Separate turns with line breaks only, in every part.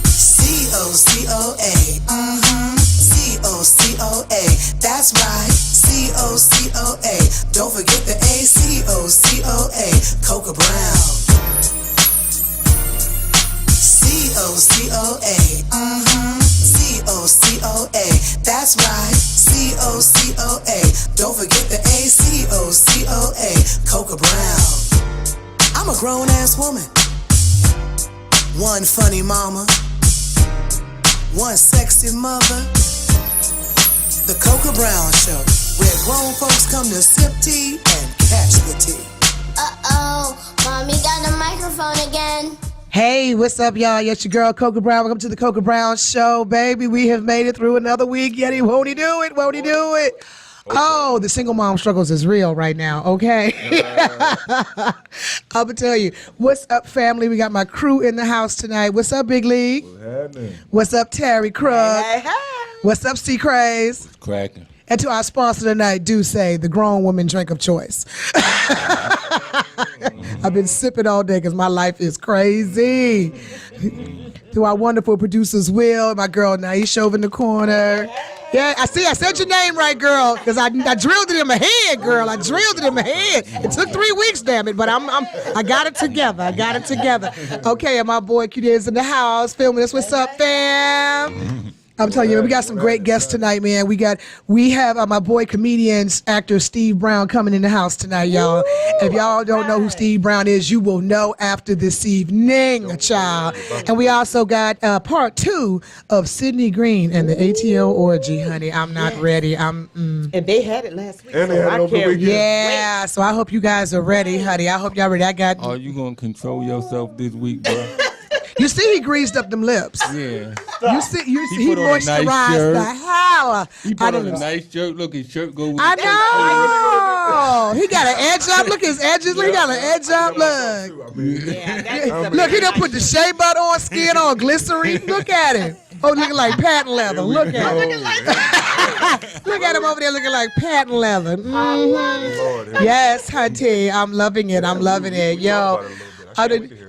C-O-C-O-A, C-O-C-O-A, that's right, C-O-C-O-A, don't forget the A, C-O-C-O-A, Coca Brown. C-O-C-O-A, C-O-C-O-A, that's right, C-O-C-O-A, don't forget the A, C-O-C-O-A, Coca Brown. I'm a grown-ass woman, one funny mama, one sexy mother. The Coca Brown Show, where grown folks come to sip tea and catch the tea.
Uh-oh, Mommy got the microphone again.
Hey, what's up, y'all? Yes, your girl, Coca Brown. Welcome to the Coca Brown Show, baby. We have made it through another week. Yeti, won't he do it? Won't he do it? Okay. Oh, the single mom struggles is real right now, okay? I'm going to tell you. What's up, family? We got my crew in the house tonight. What's up, Big League?
What's happening?
What's up, Terry Krug?
Hey, hey.
What's up, C. Craze?
Cracking.
And to our sponsor tonight, do say the grown woman drink of choice. I've been sipping all day because my life is crazy. To our wonderful producers, Will, my girl Naisha over in the corner. Yeah, I said your name right, girl, because I drilled it in my head, girl. I drilled it in my head. It took 3 weeks, damn it, but I got it together. Okay, and my boy Q is in the house filming us. What's up, fam? I'm telling you, we got some great guests tonight, man. We have my boy comedian, actor Steve Brown coming in the house tonight, y'all. If y'all don't know who Steve Brown is, you will know after this evening, child. And we also got part 2 of Sydney Green and the ATL orgy, honey. I'm not ready.
And they had it last week.
And they had it over the weekend.
Yeah, so I hope you guys are ready, honey. I hope y'all ready.
Are you gonna control yourself this week, bro?
You see, he greased up them lips.
Yeah.
You see, he
put on a nice
moisturized
shirt.
the hell.
He put on a nice shirt. Look, his shirt go with
I know. He got an edge up. Look at his edges. He got an edge up. Look. Look, he done put the shea butter on, skin on, glycerin. Look at him. Oh, looking like patent leather. Look at him. Look at him over there looking like patent leather. Mm-hmm. Yes, hunty. I'm loving it. Yo.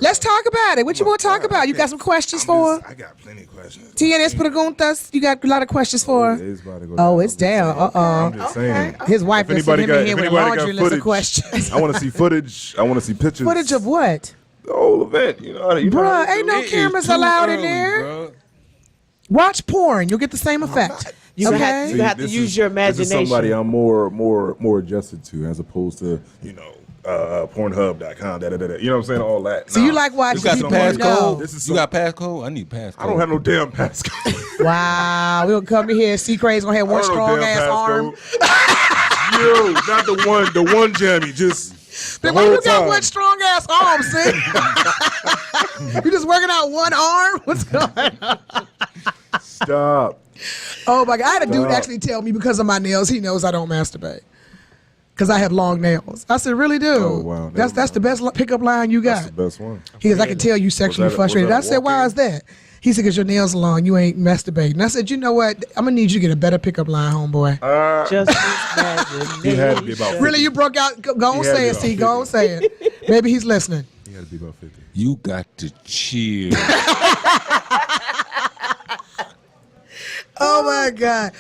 Let's talk about it. What you want to talk about? You got some questions for him?
I got plenty of questions.
TNS preguntas. You got a lot of questions for him? Oh, it's down.
I'm just saying.
His wife is sitting in here with a laundry list of questions.
I want to see footage. I want to see pictures.
Footage of what?
The whole event.
Bruh, ain't no cameras allowed in there.
Bro.
Watch porn. You'll get the same effect.
You have to use your imagination.
This is somebody I'm more adjusted to as opposed to, Pornhub.com, You know what I'm saying? All that.
So you like watching
You got
people
the passcode?
This is
You got passcode? I need passcode.
I don't have no damn passcode.
Wow. We'll come in here. C. Craze gonna have one strong ass arm.
Yo, not the one jammy, just the
Then why
whole
you got
time.
one strong ass arm, sis? You just working out one arm? What's going on?
Stop.
Oh my God. I had a dude actually tell me because of my nails, he knows I don't masturbate. Because I have long nails. I said, really, dude?
Oh, wow.
That's the best pickup line you got.
That's the best one.
He goes, I can tell you sexually frustrated. I said, why is that? He said, because your nails are long, you ain't masturbating. I said, you know what? I'm going to need you to get a better pickup line, homeboy.
Just imagine.
He had to be about 50.
Really, you broke out? Go on, say it, C. Go on, say it. Maybe he's listening.
He had to be about 50.
You got to chill.
Oh my God.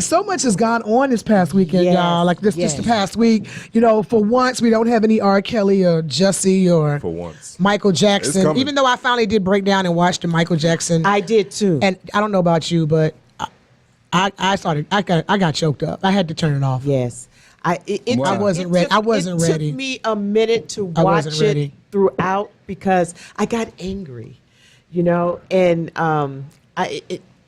So much has gone on this past weekend, y'all. Like just the past week. For once, we don't have any R. Kelly or Jussie or
For once.
Michael Jackson.
coming.
Even though I finally did break down and watch the Michael Jackson.
I did too.
And I don't know about you, but I got choked up. I had to turn it off.
Yes.
I wasn't ready.
It took me a minute to watch it throughout because I got angry, and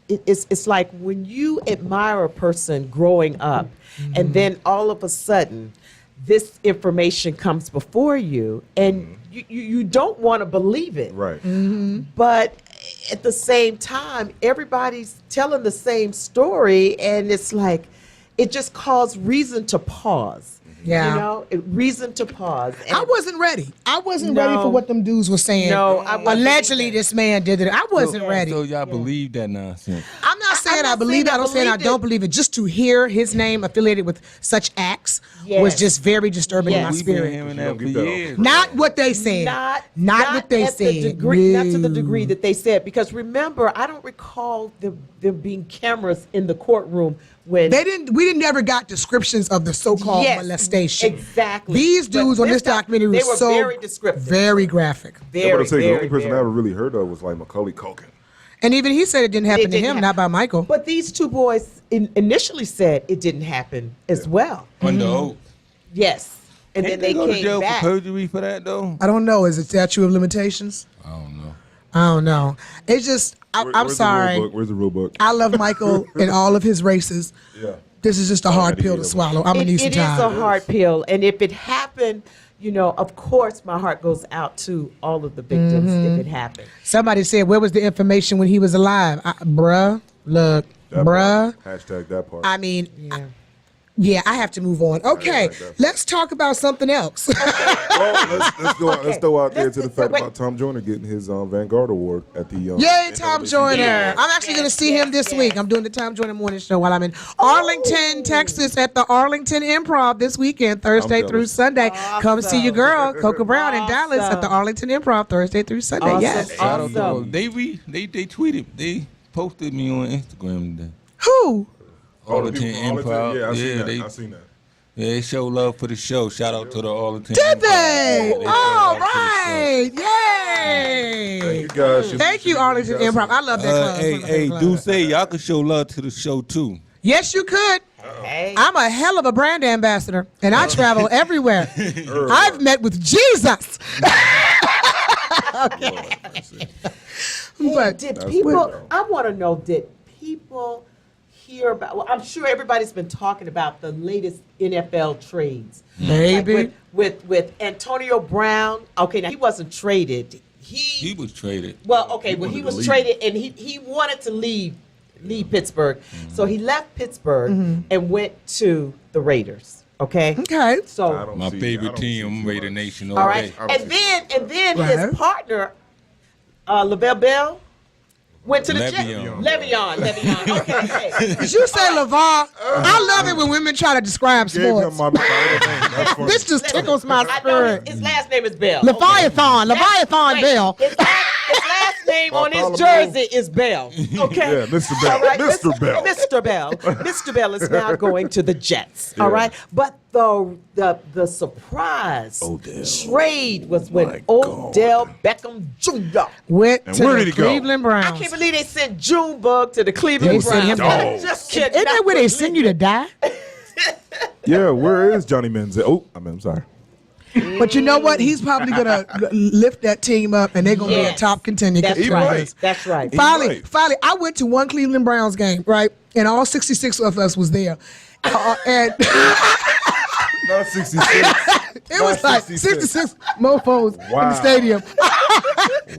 it's like when you admire a person growing up and then all of a sudden this information comes before you and you don't want to believe it.
Right.
But at the same time, everybody's telling the same story and it's like, it just caused reason to pause.
Yeah.
Reason to pause. And
I wasn't ready. I wasn't ready for what them dudes were saying.
No, I wasn't
allegedly
either.
this man did it. I wasn't ready.
So y'all believe that nonsense?
I'm not saying
I'm
I
not
believe it. I don't saying I
believed
don't
it.
believe it. Just to hear his name affiliated with such acts was
Yes.
just very disturbing in my
Yes.
We've been
spirit.
hearing
You
that
don't
for
get that off.
years.
Not what they said. Not what they
at
said.
The degree, Not to the
No.
degree that they said. Because remember, I don't recall there being cameras in the courtroom when
We didn't never got descriptions of the so-called
Yes,
molestation.
exactly.
These
But
dudes on
this
this documentary
they
were
were
so
very descriptive.
very graphic.
I'm
very,
gonna say the
very,
only person I
very.
ever really heard of was like Macaulay Culkin.
And even he said it didn't happen to
didn't
him,
happen.
not by Michael.
But these two boys initially said it didn't happen as well.
Under oath.
Yes, and
Can't
then they
go to
came
jail
back.
for perjury for that though?
I don't know. Is it statute of limitations?
I don't know.
I don't know. It's just I'm
Where's
sorry.
The rule book? Where's the rule book?
I love Michael in all of his races.
Yeah.
This is just a hard pill to swallow. I'm gonna need some
It is a
time.
hard pill, and if it happened, of course, my heart goes out to all of the victims if it happened.
Somebody said, "Where was the information when he was alive?" Bruh, look,
That
bruh.
part. Hashtag that part.
I mean,
Yeah.
yeah, I have to move on. Okay,
definitely.
let's talk about something else.
Well, let's throw out there to the fact
wait.
about Tom Joyner getting his Vanguard Award at the
Yay, Tom Joyner.
Yeah.
I'm actually going to see him this
yes.
week. I'm doing the Tom Joyner Morning Show while I'm in Arlington, Texas at the Arlington Improv this weekend, Thursday
jealous.
through Sunday. Come see your girl, Coca Brown in Dallas at the
Awesome.
Arlington Improv Thursday through Sunday.
Awesome.
Yes.
Shout out to all.
Awesome.
They tweeted. They posted me on Instagram today.
Who?
Arlington Improv.
Yeah, I seen that.
they
I seen that.
yeah, they show love for the show. Shout out to the Arlington.
Did
Improv.
they?
Yeah,
All
showed love for the show.
right. Yay.
Thank you guys.
Thank you, Arlington Improv. I love that club.
Hey,
One of my favorite
do
clubs.
say y'all can show love to the show too.
Yes, you could.
Hey.
I'm a hell of a brand ambassador, and I travel everywhere. I've met with Jesus. But
Did
That's
people?
weird.
I want to know. Did people hear about? Well, I'm sure everybody's been talking about the latest NFL trades.
Maybe.
Like with Antonio Brown. Okay, now he wasn't traded.
He was traded.
Well, okay, well,
wanted
he
to
was
leave.
traded, and he wanted to leave Pittsburgh. So he left Pittsburgh and went to the Raiders. Okay.
Okay.
I
So
don't
My
see- I
favorite
don't see
team,
too
Raider
much.
Nation. All
all right,
I don't
and
see
then
Right.
his partner, LaBelle Bell, went to the Jets.
Le'Veon.
Le'Veon. Okay.
Did you say LeVar? I love it when women try to describe
Gave him
sports.
my middle name. That's funny.
This just tickles my
I know
spirit.
his last name is Bell.
Leviathan,
Okay.
Leviathan
Wait,
Bell.
His last name on his
Bartholomew.
jersey is Bell. Okay.
Yeah, Mr. Bell.
All right,
Mr. Bell.
Mr. Bell. Mr. Bell is now going to the Jets. All right. But the surprise trade was when Odell Beckham Jr.
Went
And
to
where
the
did he go?
Cleveland
I
Browns.
can't believe they sent Junebug to the Cleveland
They sent him
Browns.
back.
Just
Isn't that where they send you to die?
Yeah, where is Johnny Manziel? Oh, I'm sorry.
But you know what? He's probably gonna lift that team up, and they're gonna be a
Yes.
top contender.
That's
He
right.
might.
That's right.
Finally,
Right.
finally, I went to one Cleveland Browns game, right? And all 66 of us was there. And
Not 66.
it was like 66 mofos in
Wow.
the stadium.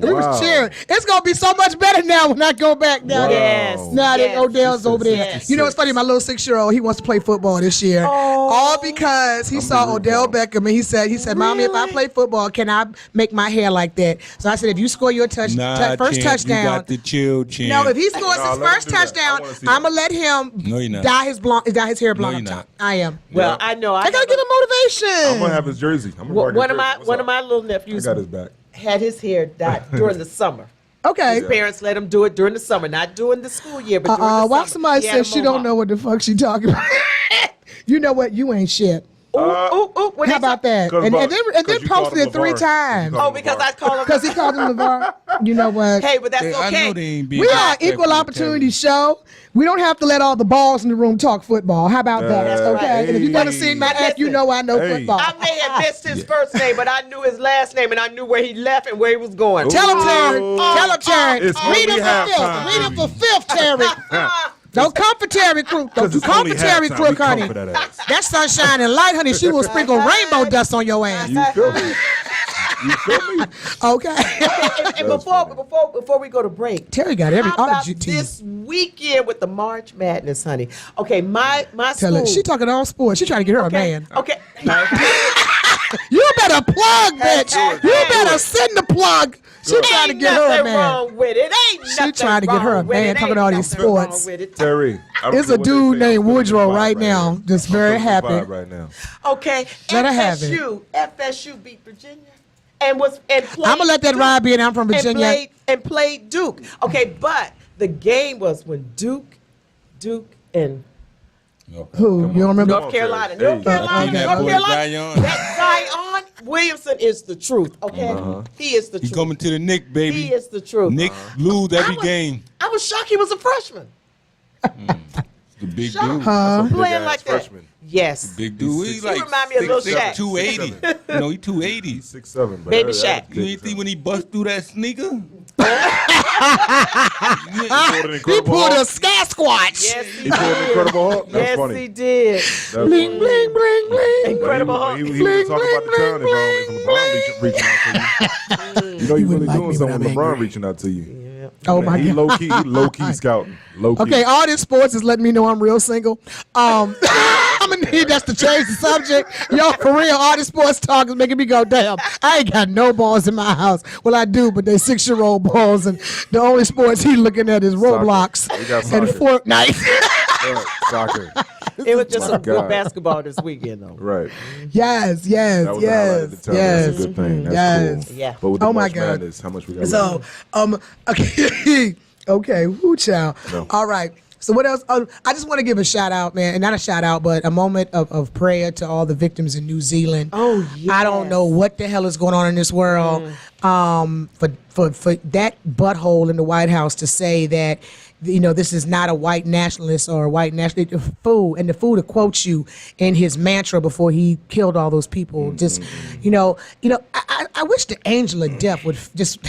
We was
Wow.
cheering. It's going to be so much better now when I go back now.
Wow.
Yes.
Now that
Yes.
Odell's over there.
Yes.
You know, it's funny. My little 6-year-old, he wants to play football this year. All because he saw Odell Beckham and he said, Mommy, if I play football, can I make my hair like that? So I said, if you score your first
Champ,
touchdown.
You got the chill, champ.
No, if he scores
No,
his
let him
first
do that. I
touchdown,
wanna see
I'm
that.
gonna let him
No, you're not.
dye his hair blonde
No,
on
you're
top.
not.
I am.
Well, I know.
I gotta give him motivation.
I'm gonna have his jersey. I'm gonna
One of my little
I
nephews
got his back.
had his hair dyed during the summer.
Okay.
His parents let him do it during the summer, not during the school year, but during the summer.
Why somebody
He had
says
a
she don't
mohawk.
know what the fuck she talking about? You know what? You ain't shit.
Ooh, when
How
they
about that?
Cause
And
about-
then
cause you called
posted
him
it 3
LeVar.
times.
You called
Oh,
him
because
LeVar.
I call him.
Because he called him LeVar. You know what?
Hey, but that's
Hey, I
okay.
know they ain't being
We are an
disrespectful
equal
to
opportunity
Kevin.
show. We don't have to let all the balls in the room talk football. How about that?
That's
Okay.
right.
And if you've never
Hey.
seen my
But
act, you
listen.
know I know
Hey.
football.
I may have missed his first name, but I knew his last name and I knew where he left and where he was going.
Tell him, Terry.
Oh.
Tell him, Terry.
It's
Read
only
him for fifth.
halftime.
Read him for fifth, Terry. Don't come for Terry Crook. Don't you
It's
come
only
for Terry
halftime.
Crook,
We come
honey.
for that ass.
That sunshine and light, honey. She will sprinkle rainbow dust on your ass.
You feel me? You feel me?
Okay.
And before we go to break,
Terry got every
how about
other team.
this weekend with the March Madness, honey? Okay, my
Tell
school.
her. She talking all sports. She trying to get her a
okay,
man.
Okay.
You better plug, bitch. You better send the plug. She trying to get her a man.
Wrong with it. Ain't
She trying to get her a man talking all these sports.
Terry,
There's a dude named Woodrow right now that's very happy.
Right now.
Okay.
Let her have it.
FSU beat Virginia. And played
I'm gonna let that
Duke,
ride be, and I'm from Virginia.
And played Duke. Okay, but the game was when Duke, and
Who? You don't remember?
North Carolina.
There you
North
go.
Carolina.
Okay,
North
okay.
Carolina.
Zion.
That Zion Williamson is the truth. Okay, he is the
He
truth.
coming to the Nick, baby.
He is the truth.
Nick lose every game.
I was shocked he was a freshman.
The big
Shocked.
dude.
Huh?
Playing
Big-ass
like that.
freshman.
Yes.
Big dude. He like
remind me of Lil
6'6",
Shaq.
280. No, he 280.
6'7", but
Baby
that-
Shaq.
that-
You ain't think when he bust through that sneaker?
He pulled a Sasquatch.
Yes,
He pulled an Incredible Hulk. That's
Yes,
funny.
he did.
That's
Bling,
funny.
bling, bling, bling.
Incredible
But
Hulk.
he was
Bling,
talking about the
bling,
town
bling,
if LeBron reaching out to you. You know you really
wouldn't like
doing
me
something
when
when
I'm
LeBron
angry.
reaching out to you.
Oh my
He
God.
low key scouting. Low key.
Okay, all this sports is letting me know I'm real single. I'm gonna need us to change the subject. Yo, for real, all this sports talk is making me go, damn, I ain't got no balls in my house. Well, I do, but they 6-year-old balls, and the only sports he looking at is Roblox
We got
and
soccer.
Fortnite.
Soccer.
It was just
My
some good
God.
basketball this weekend, though.
Right.
Yes,
That was the highlight of the town. That's a good thing. That's
yes.
cool.
Yeah.
But with the
Oh my
March
God.
Madness, how much we got
So,
left?
okay, woo child.
No.
All right. So what else? I just want to give a shout out, man, and not a shout out, but a moment of prayer to all the victims in New Zealand.
Oh,
I don't
yes.
know what the hell is going on in this world. For that butthole in the White House to say that, you know, this is not a white nationalist or a white nationalist fool, and the fool to quote you in his mantra before he killed all those people. Just, you know, I wish the angel of death would just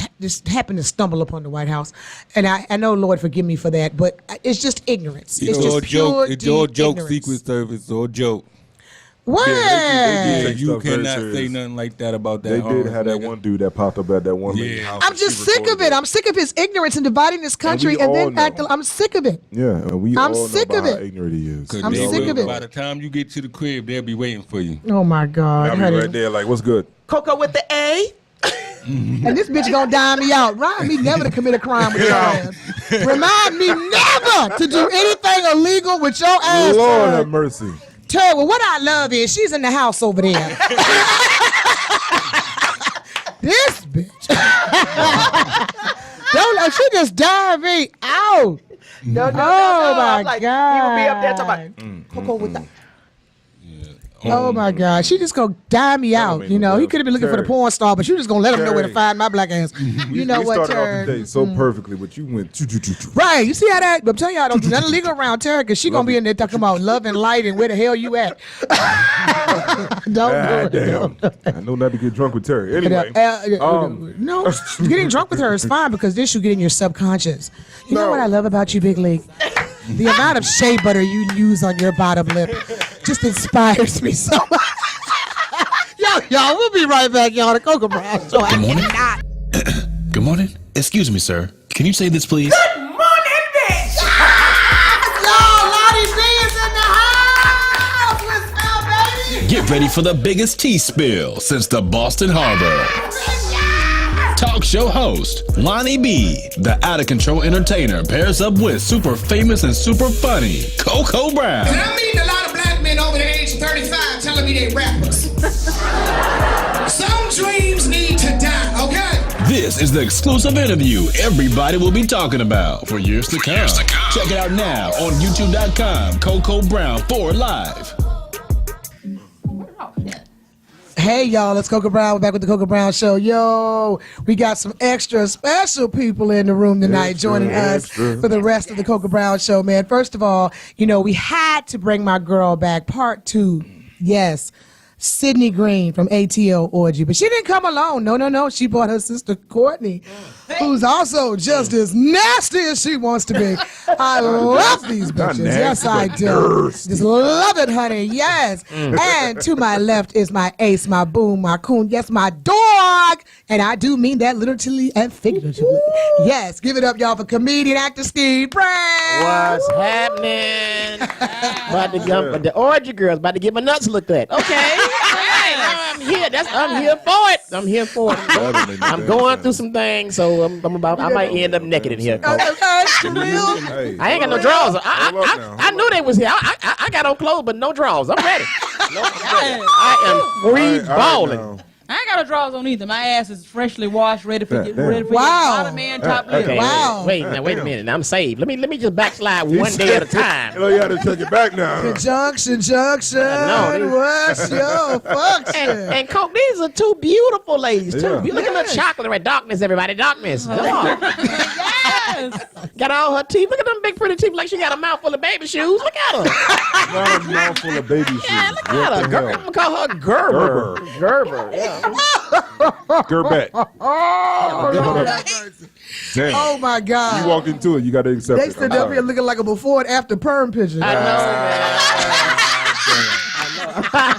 happen to stumble upon the White House, and I know, Lord, forgive me for that, but it's just ignorance. It's
all
just pure,
joke. It's all
deep
joke.
ignorance.
Secret Service. It's all joke.
What?
Yeah,
take
you
stuff very
cannot
serious.
say nothing like that about that.
They did
Harm,
have that
nigga.
one dude that popped up at that one lady's
Yeah.
house.
I'm
and she
just sick of
recorded
it. I'm sick of his ignorance and dividing this country,
we
and
all
then
know.
acting. I'm sick of it.
Yeah, and we
I'm
all know
sick
about
of
how
it.
ignorant he is.
'Cause
I'm
they
sick
will-
of it.
By the time you get to the crib, they'll be waiting for you.
Oh my God,
I'll be
honey.
right there like, what's good?
Coco with the A.
And this bitch gonna dime me out. Remind me never to commit a crime with your ass. Remind me never to do anything illegal with your ass.
Lord
Terry.
have mercy.
Terry, well, what I love is she's in the house over there. This bitch. Don't let she just dive me out.
No.
Oh, my
I'm like,
God.
He would be up there talking about Coco with the.
Oh my God, she just gonna dime me out.
make
You
no
know, he
difference.
could have been looking for the
Terry.
porn star, but you just gonna let him know where to
Terry.
find my black ass. You know
we
what,
started off
Terry?
the day so perfectly, but you went choo-choo-choo-choo.
Right, you see how that? I'm telling y'all, don't do nothing illegal around Terry, because she gonna be in there talking about love and light and where the hell you at. Don't
Ah,
do it.
damn. I know not to get drunk with Terry. Anyway,
No, getting drunk with her is fine because this you get in your subconscious. You know
No.
what I love about you, Big League? The amount of shea butter you use on your bottom lip just inspires me so much. Y'all, we'll be right back, y'all. The Coco Brown Show. I
morning.
cannot.
Good morning. Excuse me, sir. Can you say this, please?
Yo, Lottie B is in the house. Let's go, baby.
Get ready for the biggest tea spill since the Boston Harbor. Talk show host Lonnie B, the out-of-control entertainer, pairs up with super famous and super funny Coco Brown.
And I'm meeting a lot of black men over the age of 35 telling me they rappers. Some dreams need to die, okay?
This is the exclusive interview everybody will be talking about for years to come. Check it out now on youtube.com, Coco Brown 4 Live.
Hey, y'all, it's Coco Brown. We're back with the Coco Brown Show. Yo, we got some extra special people in the room tonight joining us for the rest of the Coco Brown Show, man. First of all, you know, we had to bring my girl back, part 2. Yes. Sydney Green from ATL Orgy. But she didn't come alone. No. She brought her sister Courtney, who's also just as nasty as she wants to be. I love these bitches. Yes, I do. Just love it, honey. Yes. And to my left is my ace, my boom, my coon. Yes, my dog. And I do mean that literally and figuratively. Yes. Give it up, y'all, for comedian, actor Steve Brown.
What's happening? About to get the orgy girls about to get my nuts looked at. Okay. All right, now I'm here. it. I'm here for it. I'm here for it. I'm going through some things, so I might end up naked in here.
Okay, for real?
Hey,
I ain't got no drawers. I knew they was here. I got on clothes, but no drawers. I'm ready. I am free balling.
I ain't got no drawers on either. My ass is freshly washed, ready for
Wow.
bottom man, top lip.
Okay,
Wow.
wait a minute. Now, I'm saved. Let me just backslide one day at a time.
You know, you had to take it back now.
Junction.
know,
What's your function?
And Coke, these are two beautiful ladies too.
Yeah.
You look at the chocolate red darkness, everybody, darkness. Come on.
Yes.
Got all her teeth. Look at them big pretty teeth, like she got a mouthful of baby shoes. Look at her.
Not a mouthful of baby shoes.
Yeah, look
What
at her.
the hell?
I'm gonna call her Gerber. Gerber. Yeah.
Gerbat. Damn.
Oh my God.
You walked into it, you got to accept
They
it.
stood
I'm
up here
sorry.
looking like a before and after perm picture.
I know,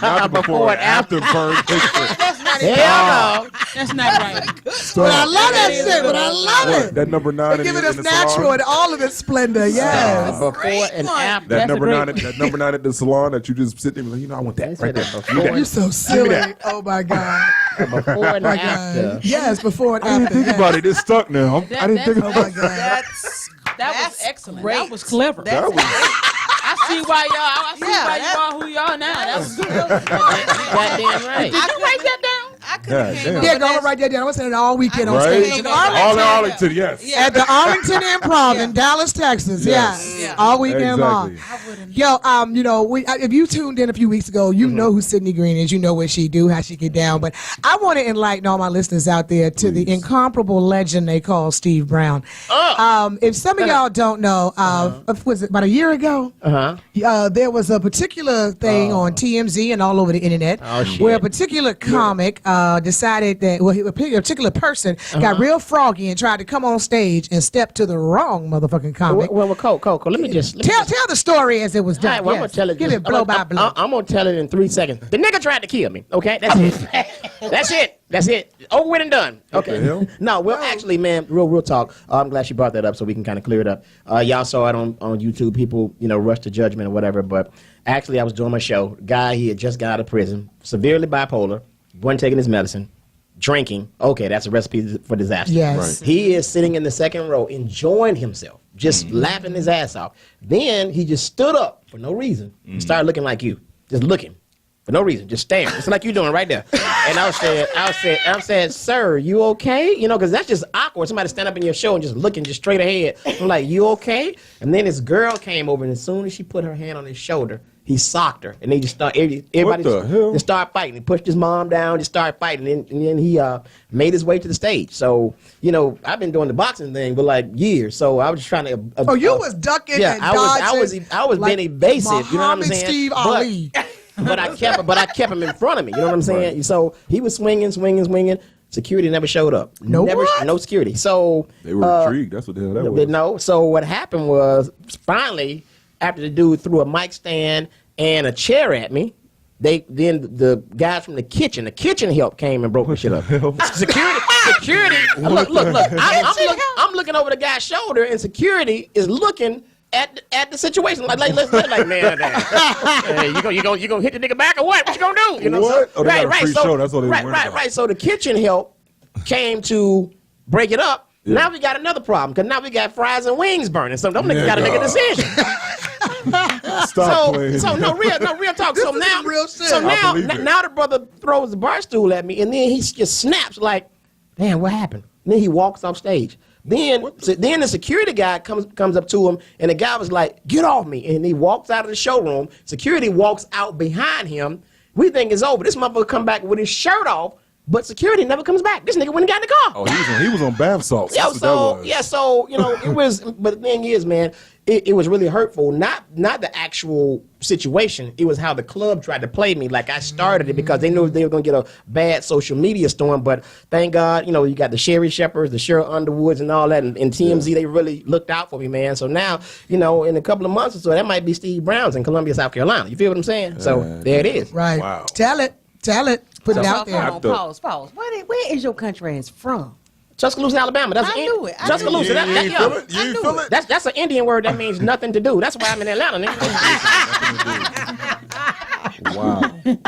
Not the before and after burn picture.
Hell no.
That's not right.
But I love that shit. But I love it.
That number 9
They give
in
it us
the
natural
salon.
and all of its splendor. Yes.
Before and after.
That
That's
number
a great
9,
one.
that number 9 at the salon that you just sit there and be like, you know, I want that right there.
You're so silly. Oh my God.
Before and
My
after.
God. Yes, before and
I didn't
after.
think
yes.
about it. It's stuck now. I didn't think
Oh
about
my God.
That was excellent.
great.
That was clever.
that. Was,
I see why you are who you are now. That was good.
Goddamn right.
Did you write that down?
I could have
God
came
damn.
up
Yeah,
with
go
this.
write that down. I was saying it all weekend on
Right?
stage. In
Okay.
Arlington.
all in Arlington, yes.
Yeah.
At the Arlington Improv in Dallas, Texas.
Yes.
Yeah. All weekend long.
Exactly.
Yo, you know, if you tuned in a few weeks ago, you know who Sydney Green is. You know what she do, how she get down. But I want to enlighten all my listeners out there to the incomparable legend they call Steve Brown. If some of y'all don't know, was it about a year ago? There was a particular thing on TMZ and all over the internet where a particular comic decided that, well, a particular person got real froggy and tried to come on stage and step to the wrong motherfucking comic.
Well, Coco, let me just
Tell the story as it was
All
done.
right, well, I'm
Yes.
gonna tell it.
Give it blow by blow.
I'm gonna tell it in 3 seconds. The nigga tried to kill me. Okay, that's it. That's it. Over with and done. Okay.
the hell?
No, well, actually, man, real talk. I'm glad she brought that up so we can kind of clear it up. Y'all saw it on YouTube. People, rush to judgment or whatever. But actually, I was doing my show. Guy, he had just got out of prison, severely bipolar, wasn't taking his medicine, drinking. Okay, that's a recipe for disaster.
Yes.
He is sitting in the second row, enjoying himself, just laughing his ass off. Then he just stood up for no reason and started looking like you, just looking for no reason, just staring. It's like you doing right there. And I said, sir, you okay? Because that's just awkward. Somebody stand up in your show and just looking just straight ahead. I'm like, you okay? And then this girl came over, and as soon as she put her hand on his shoulder, he socked her, and they just start. Everybody
the hell?
just started fighting. He pushed his mom down, just started fighting, and then he made his way to the stage. So I've been doing the boxing thing for like years. So I was just trying to.
Oh, you was ducking and dodging.
I was
like
being evasive. You know what I'm
Muhammad
saying?
Steve Ali.
But I kept him in front of me. You know what I'm saying?
Right.
So he was swinging. Security never showed up.
What?
No security. So
They were intrigued. That's what the hell that was.
no. So what happened was finally, after the dude threw a mic stand and a chair at me, then the guys from the kitchen help came and broke the shit up. Security. Look. I'm looking over the guy's shoulder, and security is looking at the situation like man, hey, you gonna hit the nigga back or what? What you gonna do?
What? Oh, they got a free show. That's what they worried about.
Right. So the kitchen help came to break it up. Yeah. Now we got another problem because now we got fries and wings burning. So them niggas got to make a decision.
Stop playing.
So no real talk.
This
So
is
now,
real shit.
so
I believe it.
now the brother throws the bar stool at me, and then he just snaps like, "Man, what happened?" And then he walks off stage. Then the security guy comes up to him, and the guy was like, "Get off me!" And he walks out of the showroom. Security walks out behind him. We think it's over. This motherfucker come back with his shirt off, but security never comes back. This nigga went and got in the car.
Oh, he was on bath salts.
Yeah,
That's what that was.
so it was. But the thing is, man, it was really hurtful. Not the actual situation. It was how the club tried to play me. Like I started it because they knew they were gonna get a bad social media storm. But thank God, you got the Sherry Shepherds, the Cheryl Underwoods, and all that, and TMZ. They really looked out for me, man. So now, in a couple of months or so, that might be Steve Brown's in Columbia, South Carolina. You feel what I'm saying? So there it is.
Right.
Wow.
Tell it. Put it out there.
Hold on, pause. Where is your country ass from?
Tuscaloosa, Alabama. That's
I knew it.
Tuscaloosa.
You ain't feel it? You ain't feel it?
That's an Indian word that means nothing to do. That's why I'm in Atlanta, nigga.
Wow.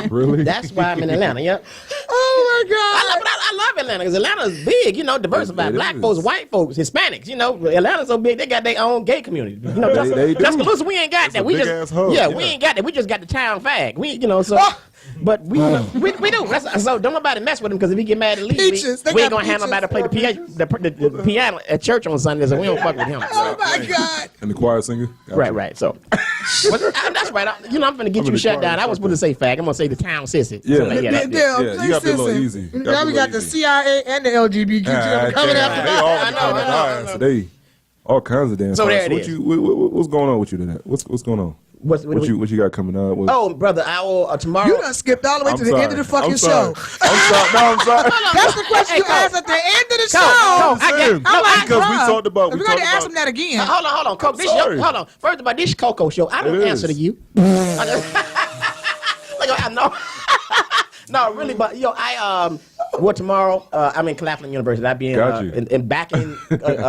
Really?
That's why I'm in Atlanta. Yep.
Oh my God.
I love Atlanta because Atlanta's big, you know, diversified.
It
Black
is.
folks, white folks, Hispanics, you know. Atlanta's so big, they got their own gay community. You know,
They do.
Tuscaloosa, we ain't got
It's
that.
a
We
big-ass hub,
yeah,
yeah.
we ain't got that. We just got the town fag. We, you know, so. But we do. So don't nobody mess with him because if he get mad and leave,
Peaches. They
we ain't
got
gonna have nobody to play the piano at church on Sundays, and we don't fuck with him.
Oh my God.
And the choir singer.
Right. So that's right. I'm gonna get you shut down. I was supposed to say fag. I'm gonna say the town sissy.
Yeah.
So, like,
Yeah,
Yeah, you gotta be a little easy. You gotta
Now
be
we
a
got
little
the
easy.
CIA and the LGBTQ coming after
They
us.
all
I know.
coming so they all kinds of damn.
So there
fights.
it
What
is.
you what's going on with you today? What's going on? What you got coming up?
Oh, brother, I will tomorrow.
You done skipped all the way to the end of the fucking
I'm sorry.
show.
I'm sorry.
That's the question you asked at the end of the show.
I
I'm
because we
bruh.
talked about.
We got to ask him that again.
Hold on, Coke. This
sorry.
hold on. First of all, this Coco show. I don't
It
answer
is.
to you. Like I know. No, really, but tomorrow I'm in Claflin University. I'll be
Got you.
back in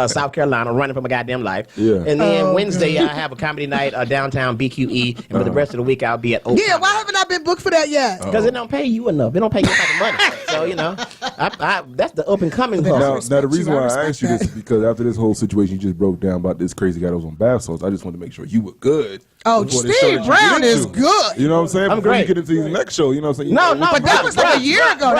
South Carolina, running for my goddamn life.
Yeah.
And then Wednesday I have a comedy night downtown BQE, and for the rest of the week I'll be at Oak.
Yeah, why haven't I been booked for that yet?
Because it don't pay you enough. It don't pay you enough money. So you know, that's the up and coming hustle.
Now the reason
you. I
why I
respect
asked you this
that.
is because after this whole situation you just broke down about this crazy guy that was on bath salts, I just wanted to make sure you were good.
Oh,
before they
Steve
started
Brown
you
is
into.
good.
You know what I'm saying?
I'm
Before
great.
you get into these next show, you know what I'm saying?
No,
But that was like a year ago.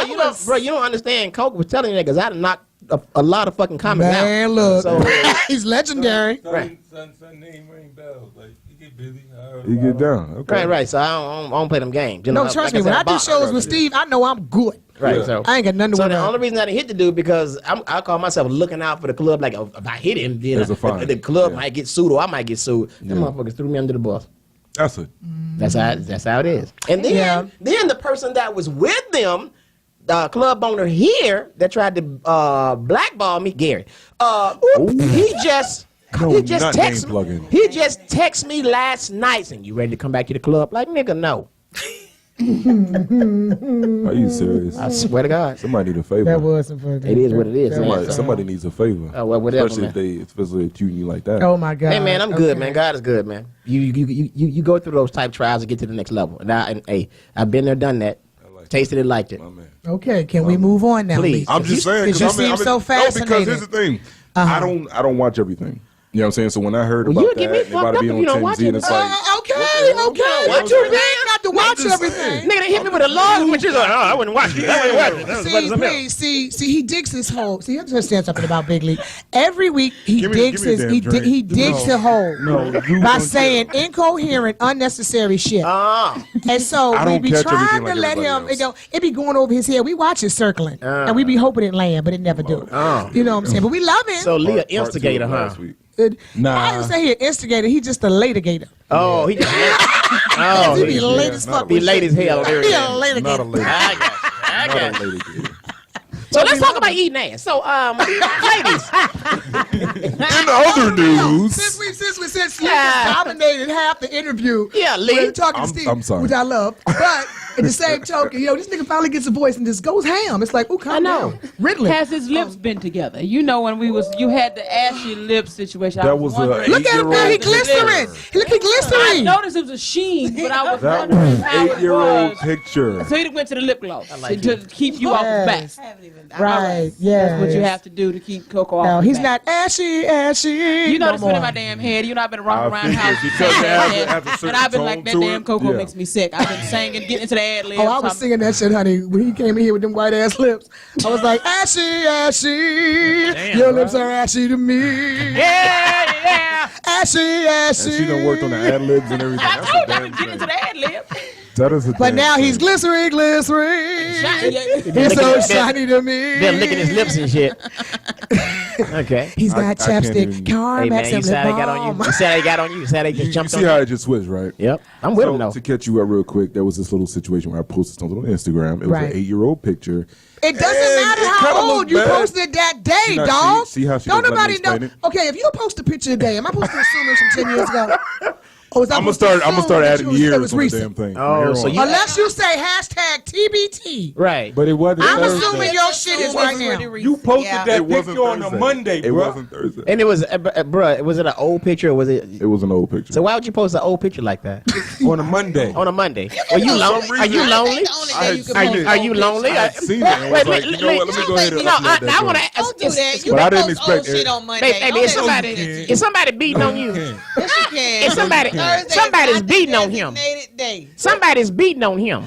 Bro, you don't understand. Coke was telling you that because I done knocked a lot of fucking comments out.
Man, look.
So,
He's legendary.
Right.
Son name ring bells. Like you get busy.
You get down. Okay.
right. So I don't play them games. You know,
No, trust
like
me. When
said,
I do
box.
shows with Steve, I know I'm good.
Right.
Yeah.
So
I ain't got nothing to
So
worry
the
about.
only reason I didn't hit the dude because I call myself looking out for the club. Like if I hit him, then
There's a fine.
the club
Yeah.
might get sued or I might get sued. Them motherfuckers threw me under the bus.
That's it.
That's how it is. And then the person that was with them, the club owner here that tried to blackball me, Gary. He just
not
text
name plugging.
He just texted me last night saying, "You ready to come back to the club?" Like nigga, no.
Are you serious?
I swear to God.
Somebody need a favor.
That wasn't for
It is what it is. man.
Somebody needs a favor.
Oh, well, whatever,
Especially especially if treating you like that.
Oh my God.
Hey man, I'm good,
Okay.
man. God is good, man. You go through those type trials to get to the next level. And hey, I've been there, done that. Tasted it, liked it.
My man.
Okay, can we move on now,
Please.
Lee?
I'm just saying
Because you
I mean,
seem so
no,
fascinated.
because here's the thing. I don't watch everything. You know what I'm saying? So when I heard
Well,
about
you get me
that,
fucked
everybody
up
be
if
on
you don't watch
TMZ, and
it.
it's like,
Okay. What you mean not to watch
just
everything?
Nigga, they hit me with a log, which is like, oh, I wouldn't watch it. I wouldn't watch it.
See, please, see, he digs his hole. See, you have to understand something about Big League. Every week he
Give me
digs
a
his
damn
he
drink.
digs the hole by saying incoherent, unnecessary shit. And so
I
we
don't
be
catch
trying
everything
to
like
let him.
everybody
It be going over his head. We watch it circling, and we be hoping it land, but it never do. You know what I'm saying? But we love him.
So Leah
Part two
instigator,
of
huh?
last week.
I didn't say he an instigator. He just a litigator.
Oh, he just
He be late as fuck.
be
with
late
shit.
as hell. There
He
it
a
is.
Not a
litigator.
lady.
I got
Not
you.
a lady. kid.
So let's talk about eating ass. So, ladies,
In other news,
Since Lee dominated half the interview.
Yeah, Lee.
When talking to
I'm
Steve,
sorry.
which I love. But at the same token, this nigga finally gets a voice and just goes ham. It's like, ooh, calm down. Ridley.
Has his lips been together? You know when you had the ashy lip situation. I
That was a
wondering-
Look at him now, he
8-year-old
glistering. Look, he
I
glistering.
noticed it was a sheen, but I was
that
wondering
was
how it
8-year-old
was.
picture.
So he went to the lip gloss to keep you off his back.
Right, yeah.
That's what you have to do to keep Coco off.
No,
his
he's
back.
not ashy.
You know
no
this been in
more.
my damn head. You know I've been rocking
I
around the
figured
house
because it has a certain
and I've been
tone
like that
to
damn
it.
Coco
Yeah.
makes me sick. I've been singing, getting into the ad libs.
Oh, I was singing that shit, honey. When he came in here with them white ass lips, I was like, ashy. Your lips are ashy to me.
Yeah.
Ashy.
And she done worked on the ad libs and everything.
I
That's
told
a
you I've
damn
been getting into
thing.
the ad lib.
That is a
But
damn
now
thing.
he's glistering. He's so shiny to me.
they're licking his lips and shit. Okay.
He's
I
got
can't
chapstick.
even-
Carmax
Hey man, you
and
said
lip
I got on you.
balm.
You said I got on you. You said I just
You
jumped
see
on
how
you.
it just switched, right?
Yep. I'm with him though.
To catch you up real quick, there was this little situation where I posted something on Instagram. It was
Right.
an 8-year-old picture.
It doesn't
And
matter
it
how
kinda
old
looked
you
bad.
posted that day,
See how
dog.
see how she
Don't
doesn't let me
nobody know.
explain it?
Okay, if you post a picture today, am I supposed to assume it's from 10 years ago? Or is I
I'm gonna
supposed to
start
assume that
adding
it
years
was
on the
recent?
damn thing.
Oh,
from here
so
on.
you-
Unless you say hashtag TBT.
Right.
But it wasn't.
I'm
Thursday.
assuming your shit is right now.
You posted that
It wasn't
picture on a
Thursday.
Monday,
It
bro.
wasn't Thursday.
And it was, bruh, was it an old picture or was it?
It was an old picture.
So why would you post an old picture like that?
On a Monday.
On a Monday. Are you lonely? Are you lonely? Are you lonely?
I seen it. And was like, you know what? Let me go ahead and upload that.
I want to ask.
Don't do that. You
But I
can
didn't
post old
expect
shit
it.
on Monday.
Baby, is somebody beating on you?
Yes, you can.
Is somebody's beating on him? Somebody's beating on him.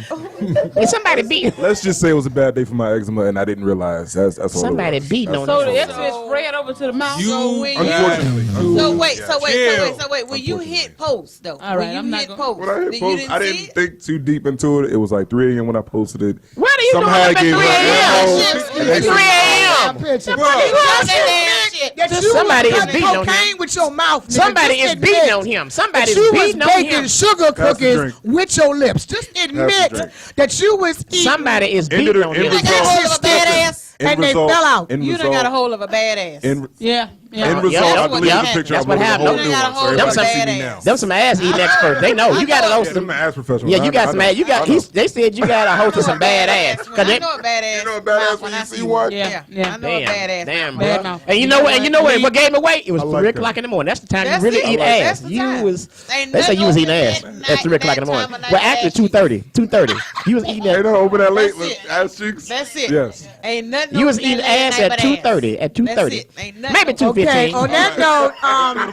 Is somebody beating?
Let's just say it was a bad day for my eczema, and I didn't realize. That's all.
Somebody beating on
So
him.
the eczema is spread over to the mouth.
Unfortunately.
So wait. When you hit post though,
All right,
when
I'm
you
not
hit
gonna-
post,
When I hit
you
post,
didn't
I
see
didn't
it?
think too deep into it. It was like 3 a.m. when I posted it.
What are you
Somehow
doing
I
at 3
gave
a.m.?
it like,
3 a.m.
Picture.
That
That you
Somebody
was
is
cutting
beating on him.
cocaine with your mouth. Nigga.
Somebody
Just
is
admit
beating on him. Somebody's
that you was
beating on
baking
him.
sugar
the
cookies
drink.
with your lips. Just admit
drink.
that you was eating.
Somebody is
End
beating
of
on
the-
him.
end
You got a hold of a badass.
And they fell out.
You done got a hold of a badass.
End
Yeah.
result,
Yeah,
I
that's
deleted
what
the picture.
that's
I
what
uploaded a
happened.
whole
You
new
got a
one, so
hold of
everybody
a
can see me now.
badass.
Them some ass eating experts. They know you got a host.
Them the ass professionals.
Yeah, you got
I
some
know.
ass. You got.
I know.
They said you got a host of some bad ass.
I know a badass.
You know a badass when you see one?
Yeah.
I know a badass.
Damn,
Bad
bro.
mouth.
And you know what? What gave me away? It was
I like
3
that.
o'clock in the morning. That's the time
That's
you really
it.
eat
That's
ass.
the
You
time.
was.
Ain't
They say you was eating ass
nothing
at
open
3 o'clock in the
that
morning.
time of
Well,
night.
actually 2:30. 2:30. You was eating
They
ass.
don't open that late
That's
with
it.
ass cheeks.
That's it.
Yes.
Ain't nothing.
You was
open
eating
that late
ass
night
at
but
2:30. At 2:30.
That's it. Ain't nothing
Maybe
open.
2:15.
Okay, on that note,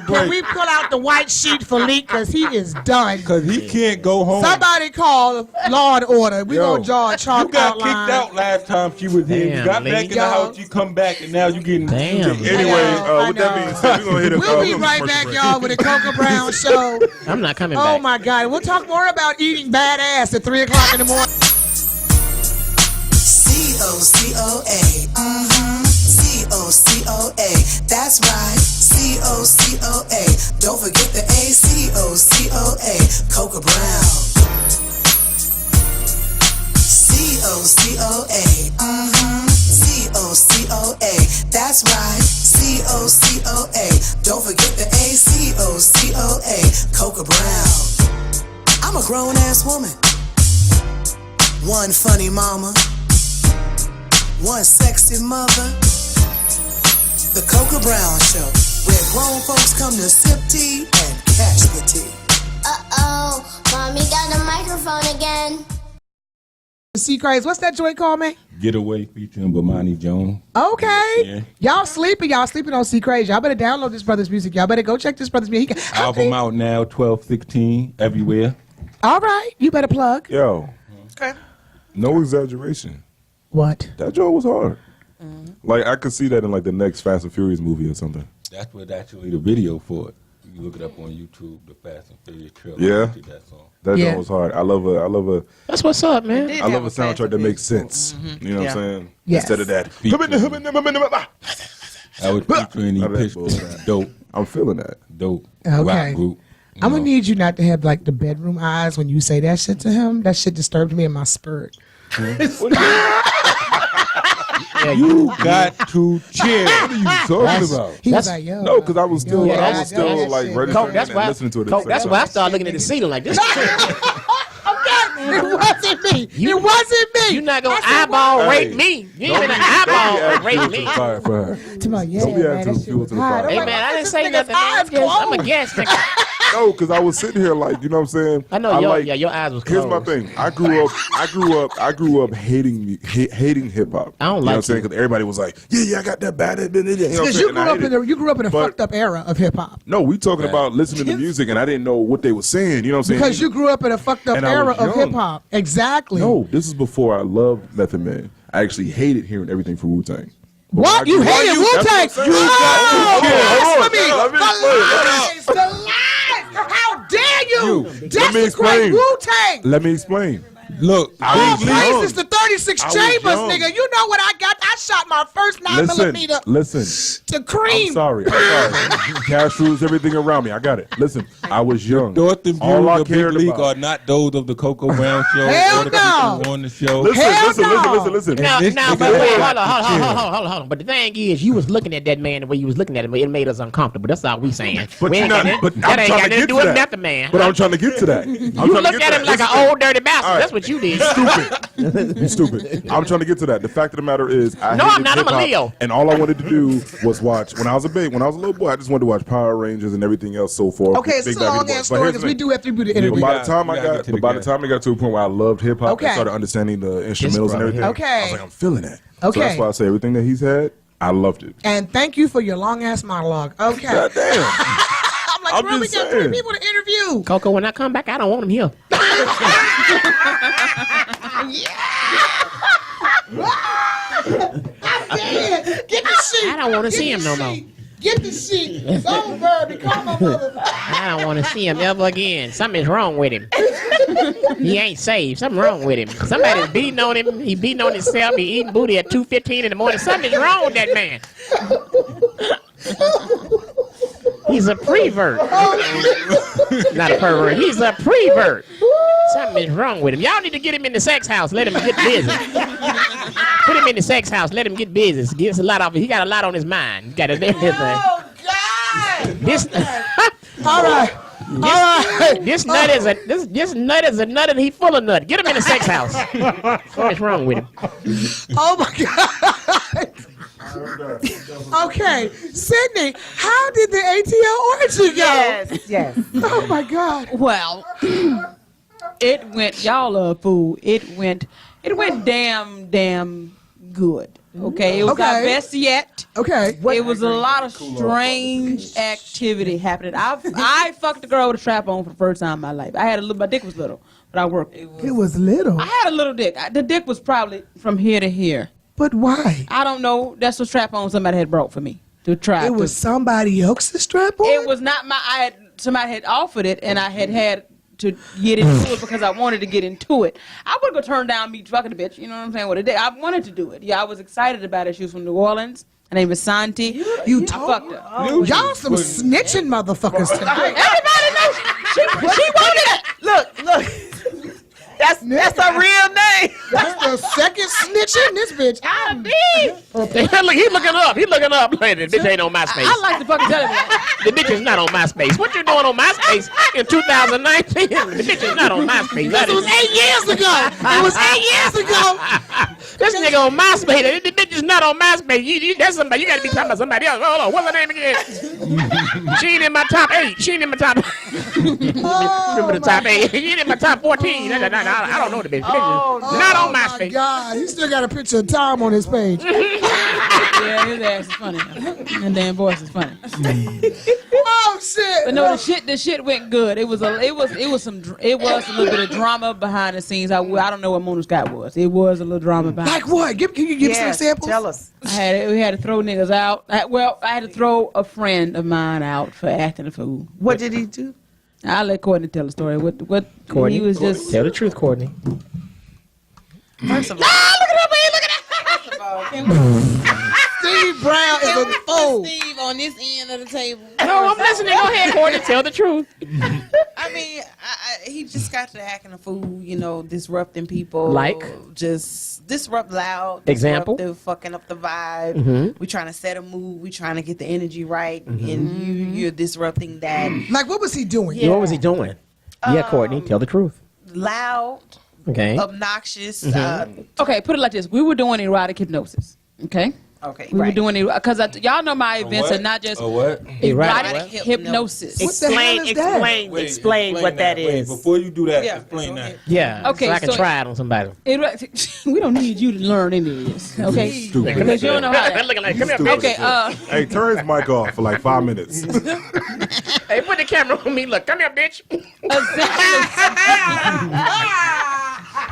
can we pull out the white sheet for Leak because he is done.
Because he can't go home.
Somebody call Law and Order. We
Yo,
gonna draw a chalk
You got
outline.
kicked out last time she was here.
Damn,
You got
Lee.
back in the
Yo.
house. You come back, and now you getting.
Damn.
Anyway,
I
with that
know.
being said, we're going to hit a
We'll be
a
right
commercial
back,
break.
y'all, with the Coca Brown Show.
I'm not coming
Oh
back.
my God, we'll talk more about eating bad ass at 3 o'clock in the morning.
C-O-C-O-A, C-O-C-O-A, that's right, C-O-C-O-A, don't forget the A, C-O-C-O-A, Coca Brown. C-O-C-O-A, C-O-C-O-A, that's right, C-O-C-O-A, don't forget the A, C-O-C-O-A, Coca Brown. I'm a grown-ass woman, one funny mama, one sexy mother. The Coca Brown Show, where grown folks come to sip tea and catch the tea.
Uh-oh, mommy got the microphone again.
C Craze, what's that joint called, man?
Getaway featuring Bomani Jones.
Okay.
Yeah.
Y'all sleeping on C Craze. Y'all better download this brother's music. Y'all better go check this brother's music.
Album out now, 12/16, everywhere.
All right, you better plug.
Yo,
Okay.
no exaggeration.
What?
That joint was hard. Like, I could see that in, like, the next Fast and Furious movie or something.
That's what actually the video for it. You can look it up on YouTube, the Fast and Furious trailer.
Yeah.
That song.
That
Yeah.
joint was hard. I love a
That's what's up, man.
Did
I love
have
a
Fast
soundtrack
and
that makes
Furious.
sense. You know what I'm saying?
Yes.
Instead of that.
I was featuring
None of that
Pitch
bullshit.
dope,
I'm feeling that.
dope
Okay.
rock group. You
I'm gonna
know.
need you not to have like the bedroom eyes when you say that shit to him. That shit disturbed me in my spirit.
Yeah,
You got to chill.
What are you talking about?
He was
That's-
like, yo.
No, because I was still,
Yeah,
I
that's-
was still
that's
like
shit.
registering
Coke, that's
and
why.
listening to it. at the
Coke,
same
that's
time.
why I started looking at the ceiling like this.
It wasn't me. It wasn't me.
You're not gonna
I said,
eyeball
Hey,
rape me. You ain't gonna
Don't
eyeball
be adding
rape
fuel to
me.
the fire for her.
To my, yeah,
Don't be
man,
adding
that
to the
shit
fuel
was
to the
hot.
fire.
I'm
Hey
like,
man, I
this
didn't say
nigga's
nothing.
eyes
Man. I'm a
closed.
guest. Nigga.
No, because I was sitting here like, you know what I'm saying?
I know your eyes was
Here's
closed.
my thing. I grew up hating hip hop.
I don't
you know
like
what I'm saying?
it.
Because everybody was like, yeah, I got that bad. You know what I'm
Because
saying?
you
And I hate it.
grew up in a
But-
fucked up era of hip hop.
No, we talking about listening to music, and I didn't know what they were saying. You know what I'm saying?
Because you grew up in a fucked up
And I
era
was
of
young.
hip hop. Exactly.
No, this is before I loved Method Man. I actually hated hearing everything from Wu-Tang.
What? You hated Wu-Tang?
Oh,
blasphemy!
Let me
The lies! The lies! How dare you?
Let me
Desecrate
explain.
Wu-Tang!
Let me explain.
Look,
All
was young.
praises to 36
I was
Chambers,
young.
nigga. You know what I got? I shot my first 9mm
Listen.
to Cream.
I'm sorry. Cash rules everything around me. I got it. Listen, I was young.
thoughts and
All
views
I
of Big
cared
League
about.
are not those of the Coco Brown Show
Hell
or the
no.
people on the show.
Listen.
Now,
this
now,
nigga
but wait,
got
hold on. But the thing is, you was looking at that man the way you was looking at him. It made us uncomfortable. That's all we saying.
But
we
you're
ain't
not.
got that,
But
that
I'm
ain't
trying
got
to
nothing to
get
do
to
with
that.
nothing, man.
But I'm trying to get to that.
You looked at him like an old dirty bastard.
All right.
That's what you did.
You stupid. I'm trying to get to that. The fact of the matter is, I
No, I'm
hated
not. I'm a
hip-hop,
Leo.
And all I wanted to do was watch when I was a little boy. I just wanted to watch Power Rangers and everything else so forth.
Okay, it's a long ass story because we do have to do the interview.
By the time I got to the point where I loved hip hop, I started understanding the instrumentals and everything.
Okay.
I was like, I'm feeling that.
Okay.
So that's why I say everything that he's had, I loved it.
And thank you for your long ass monologue. Okay.
God damn.
I'm like, bro, we got 3 people to interview.
Coco, when I come back, I don't want him here.
Get the sheet.
I don't want to see him no more.
Get the sheet. It's over. Become a mother.
I don't want to see him ever again. Something's wrong with him. He ain't saved. Something wrong with him. Somebody's beating on him. He beating on himself. He eating booty at 2:15 in the morning. Something's wrong with that man. He's a prevert. Not a pervert. He's a prevert. Something is wrong with him. Y'all need to get him in the sex house. Let him get busy. Put him in the sex house. Let him get busy. Get a lot off. He got a lot on his mind. He got a
Oh God!
This.
All right.
This nut is a nut and he full of nut. Get him in the sex house. What's wrong with him?
Oh my God! Okay, Sydney, how did the ATL orgy go?
Yes.
Oh my God!
Well, it went. Y'all are a fool. It went damn good. Okay, it was our best yet.
Okay,
it was a lot of strange activity happening. I fucked a girl with a strap on for the first time in my life. My dick was little, but I worked.
It was little.
I had a little dick. The dick was probably from here to here.
But why?
I don't know. That's a strap on somebody had brought for me to try.
It was somebody else's strap on?
It was not my. Somebody had offered it, and I had to get into it because I wanted to get into it. I wasn't gonna turn down me fucking a bitch. You know what I'm saying? With a dick, I wanted to do it. Yeah, I was excited about it. She was from New Orleans. Her name is Santi.
You
fucked her.
Y'all some snitching motherfuckers tonight.
Everybody knows she wanted it.
Look. That's a real name.
That's the second snitching this bitch.
I did.
Look, he looking up. He looking up. The bitch ain't on MySpace.
I like to fucking tell him that.
The bitch is not on MySpace. What you doing on MySpace in 2019? The bitch is not on MySpace.
This was 8 years ago. It was 8 years ago.
This nigga on MySpace. The bitch is not on MySpace. That's somebody. You gotta be talking about somebody else. Hold on. What's her name again? She ain't in my top 8. She ain't in my top. Remember the top 8? She ain't in my top 14. I don't know the bitch. Not on MySpace.
Oh my God, he still got a picture of Tom on his page.
Yeah, his ass is funny. And damn voice is funny.
Oh shit!
But no, the shit went good. It was a little bit of drama behind the scenes. I don't know what Mona Scott was. It was a little drama behind.
Like what? Can you give some examples?
Tell us.
We had to throw niggas out. I had to throw a friend of mine out for acting a fool.
What did he do?
I'll let Courtney tell the story. What
Courtney,
he was just
tell the truth, Courtney.
First of all,
Steve Brown is a fool.
Steve on this end of the table.
No, I'm listening. Go ahead, Courtney. Tell the truth.
I mean, he just got to acting a fool, disrupting people.
Like?
Just disrupt loud.
Example?
Disruptive, fucking up the vibe. We trying to set a mood. We trying to get the energy right. And you're disrupting that.
Like what was he doing?
Yeah. What was he doing? Yeah, Courtney. Tell the truth.
Loud.
Okay.
Obnoxious.
okay. Put it like this: we were doing erotic hypnosis. Okay.
Okay.
We were doing it because y'all know my events are not just erotic hypnosis.
Explain what that is.
Before you do that, explain that.
Yeah.
Okay,
so I can try it on somebody.
We don't need you to learn any of this, okay?
Stupid.
Because you don't know how that.
Looking like, come here,
Okay.
Hey, turn his mic off for like 5 minutes.
Hey, put the camera on me. Look, come here, bitch.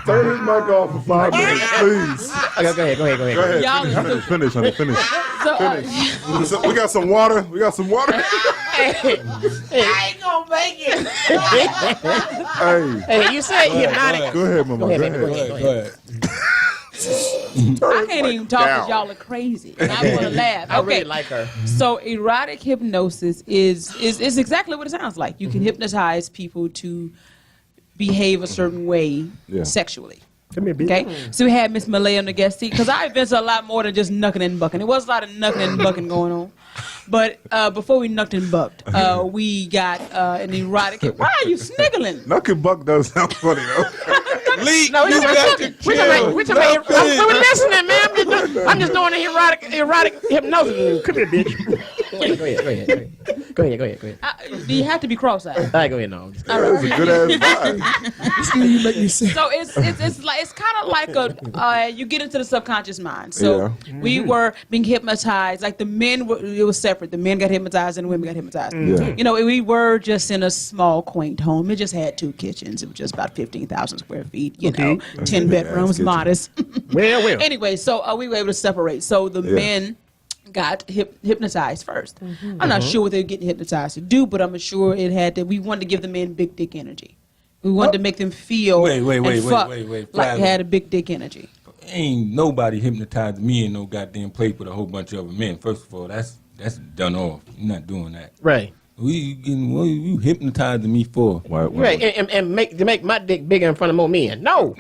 Turn his mic off for 5 minutes, please.
Okay, go ahead.
Y'all
Finish.
So,
So, we got some water.
I ain't gonna make it.
Hey,
you said hypnotic.
go ahead, Mama.
Go ahead.
I can't even talk because y'all are crazy. And I want to laugh.
I
Okay.
really like her.
So erotic hypnosis is exactly what it sounds like. You can hypnotize people to behave a certain way sexually.
Come here, bitch.
Okay, so we had Miss Malay on the guest seat because our events are a lot more than just knucking and bucking. It was a lot of knucking and bucking going on, But before we knucked and bucked, we got an erotic. Why are you sniggling?
Knuck and buck does sound funny though.
Lee,
No,
you got to chill.
we talking about. I'm listening, man. I'm just doing the erotic hypnosis. Come here, bitch. Go ahead.
Do you have to be cross-eyed?
All right, go ahead. No.
That was a good ass vibe.
You make me sick.
So it's kind of like a you get into the subconscious mind. So we were being hypnotized. Like the men were, it was separate. The men got hypnotized and the women got hypnotized.
Yeah.
You know, we were just in a small, quaint home. It just had 2 kitchens. It was just about 15,000 square feet. You know, 10 bedrooms, modest.
Well.
Anyway, so we were able to separate. So the men got hypnotized first. I'm not sure what they were getting hypnotized to do, but I'm sure it had to. We wanted to give the men big dick energy. We wanted to make them feel
Wait.
like they had a big dick energy.
Ain't nobody hypnotized me in no goddamn place with a whole bunch of other men. First of all, that's done off. You're not doing that.
Right.
What you hypnotizing me for?
Right, and make my dick bigger in front of more men. No.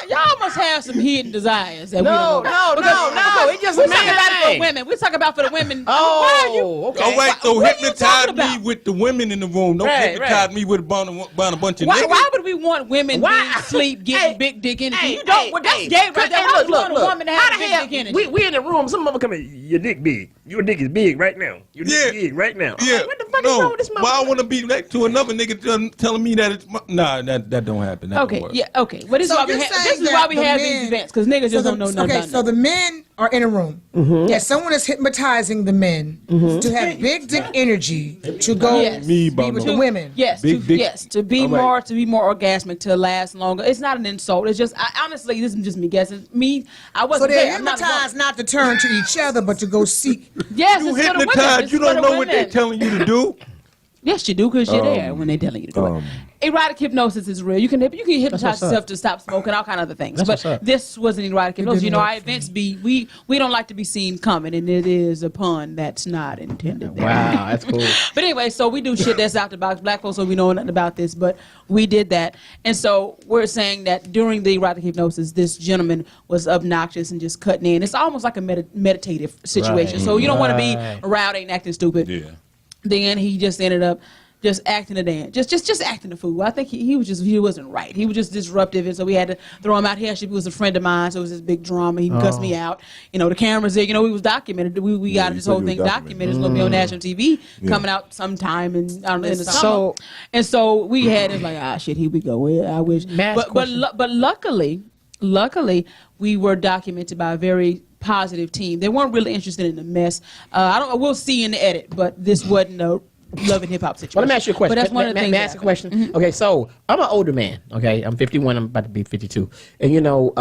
Y'all must have some hidden desires. That
No. It's just a man
for
thing.
women. We talk about for the women.
Oh, okay.
All right, so
What are you
hypnotize
talking
me
about?
with the women in the room. Don't hypnotize me with a bunch of niggas.
Why would we want women being asleep getting big dick energy? You don't. That's gay right there. Why would you want a woman to have big dick energy?
We in the room. Some of them come in. Your dick big. Your dick is big right now. Your dick is big right now.
Yeah.
What the fuck is wrong with this
Why I want to be next to another nigga telling me that it's that don't happen. That
Okay,
don't work.
yeah, okay. Well, this
So
is why we
you're
have
saying that the
these
men-
events, because niggas just don't know nothing
Okay,
about
so the men are in a room. Yeah, someone is hypnotizing the men to have big dick energy to go
Me,
be with the
Bono.
women.
Yes,
Big dick.
to be more orgasmic, to last longer. It's not an insult. It's just honestly, this is just me guessing. I
So
wasn't
they're
there. I'm not a woman.
hypnotized not to turn to each other, but to go seek.
Yes,
You
it's for the women.
hypnotized.
It's
You
for
don't
the
know what they're
women.
telling you to do.
Yes, you do, because you're there when they're telling you to do it. Erotic hypnosis is real. You can hypnotize yourself to stop smoking, all kind of other things. But this was an erotic hypnosis. You know, our events we don't like to be seen coming, and it is a pun that's not intended there.
Wow, that's cool.
But anyway, so we do shit that's out the box. Black folks, so we know nothing about this, but we did that. And so we're saying that during the erotic hypnosis, this gentleman was obnoxious and just cutting in. It's almost like a meditative situation. So you don't want to be around and acting stupid.
Yeah.
Then he just ended up just acting a dance, just acting a fool. I think he wasn't right. He was just disruptive, and so we had to throw him out. He actually was a friend of mine, so it was this big drama. He cussed me out. You know, the cameras there. You know, we was documented. We got this whole thing documented. It's gonna be on national TV, coming out sometime in the summer. And so we had it like, shit, here we go. I wish, but luckily, we were documented by a very positive team. They weren't really interested in the mess. We'll see in the edit, but this wasn't a love and hip hop situation.
Well, let me ask you a question.
But that's one of the things.
May I ask a question? Okay, so I'm an older man. Okay, I'm 51. I'm about to be 52. And you know,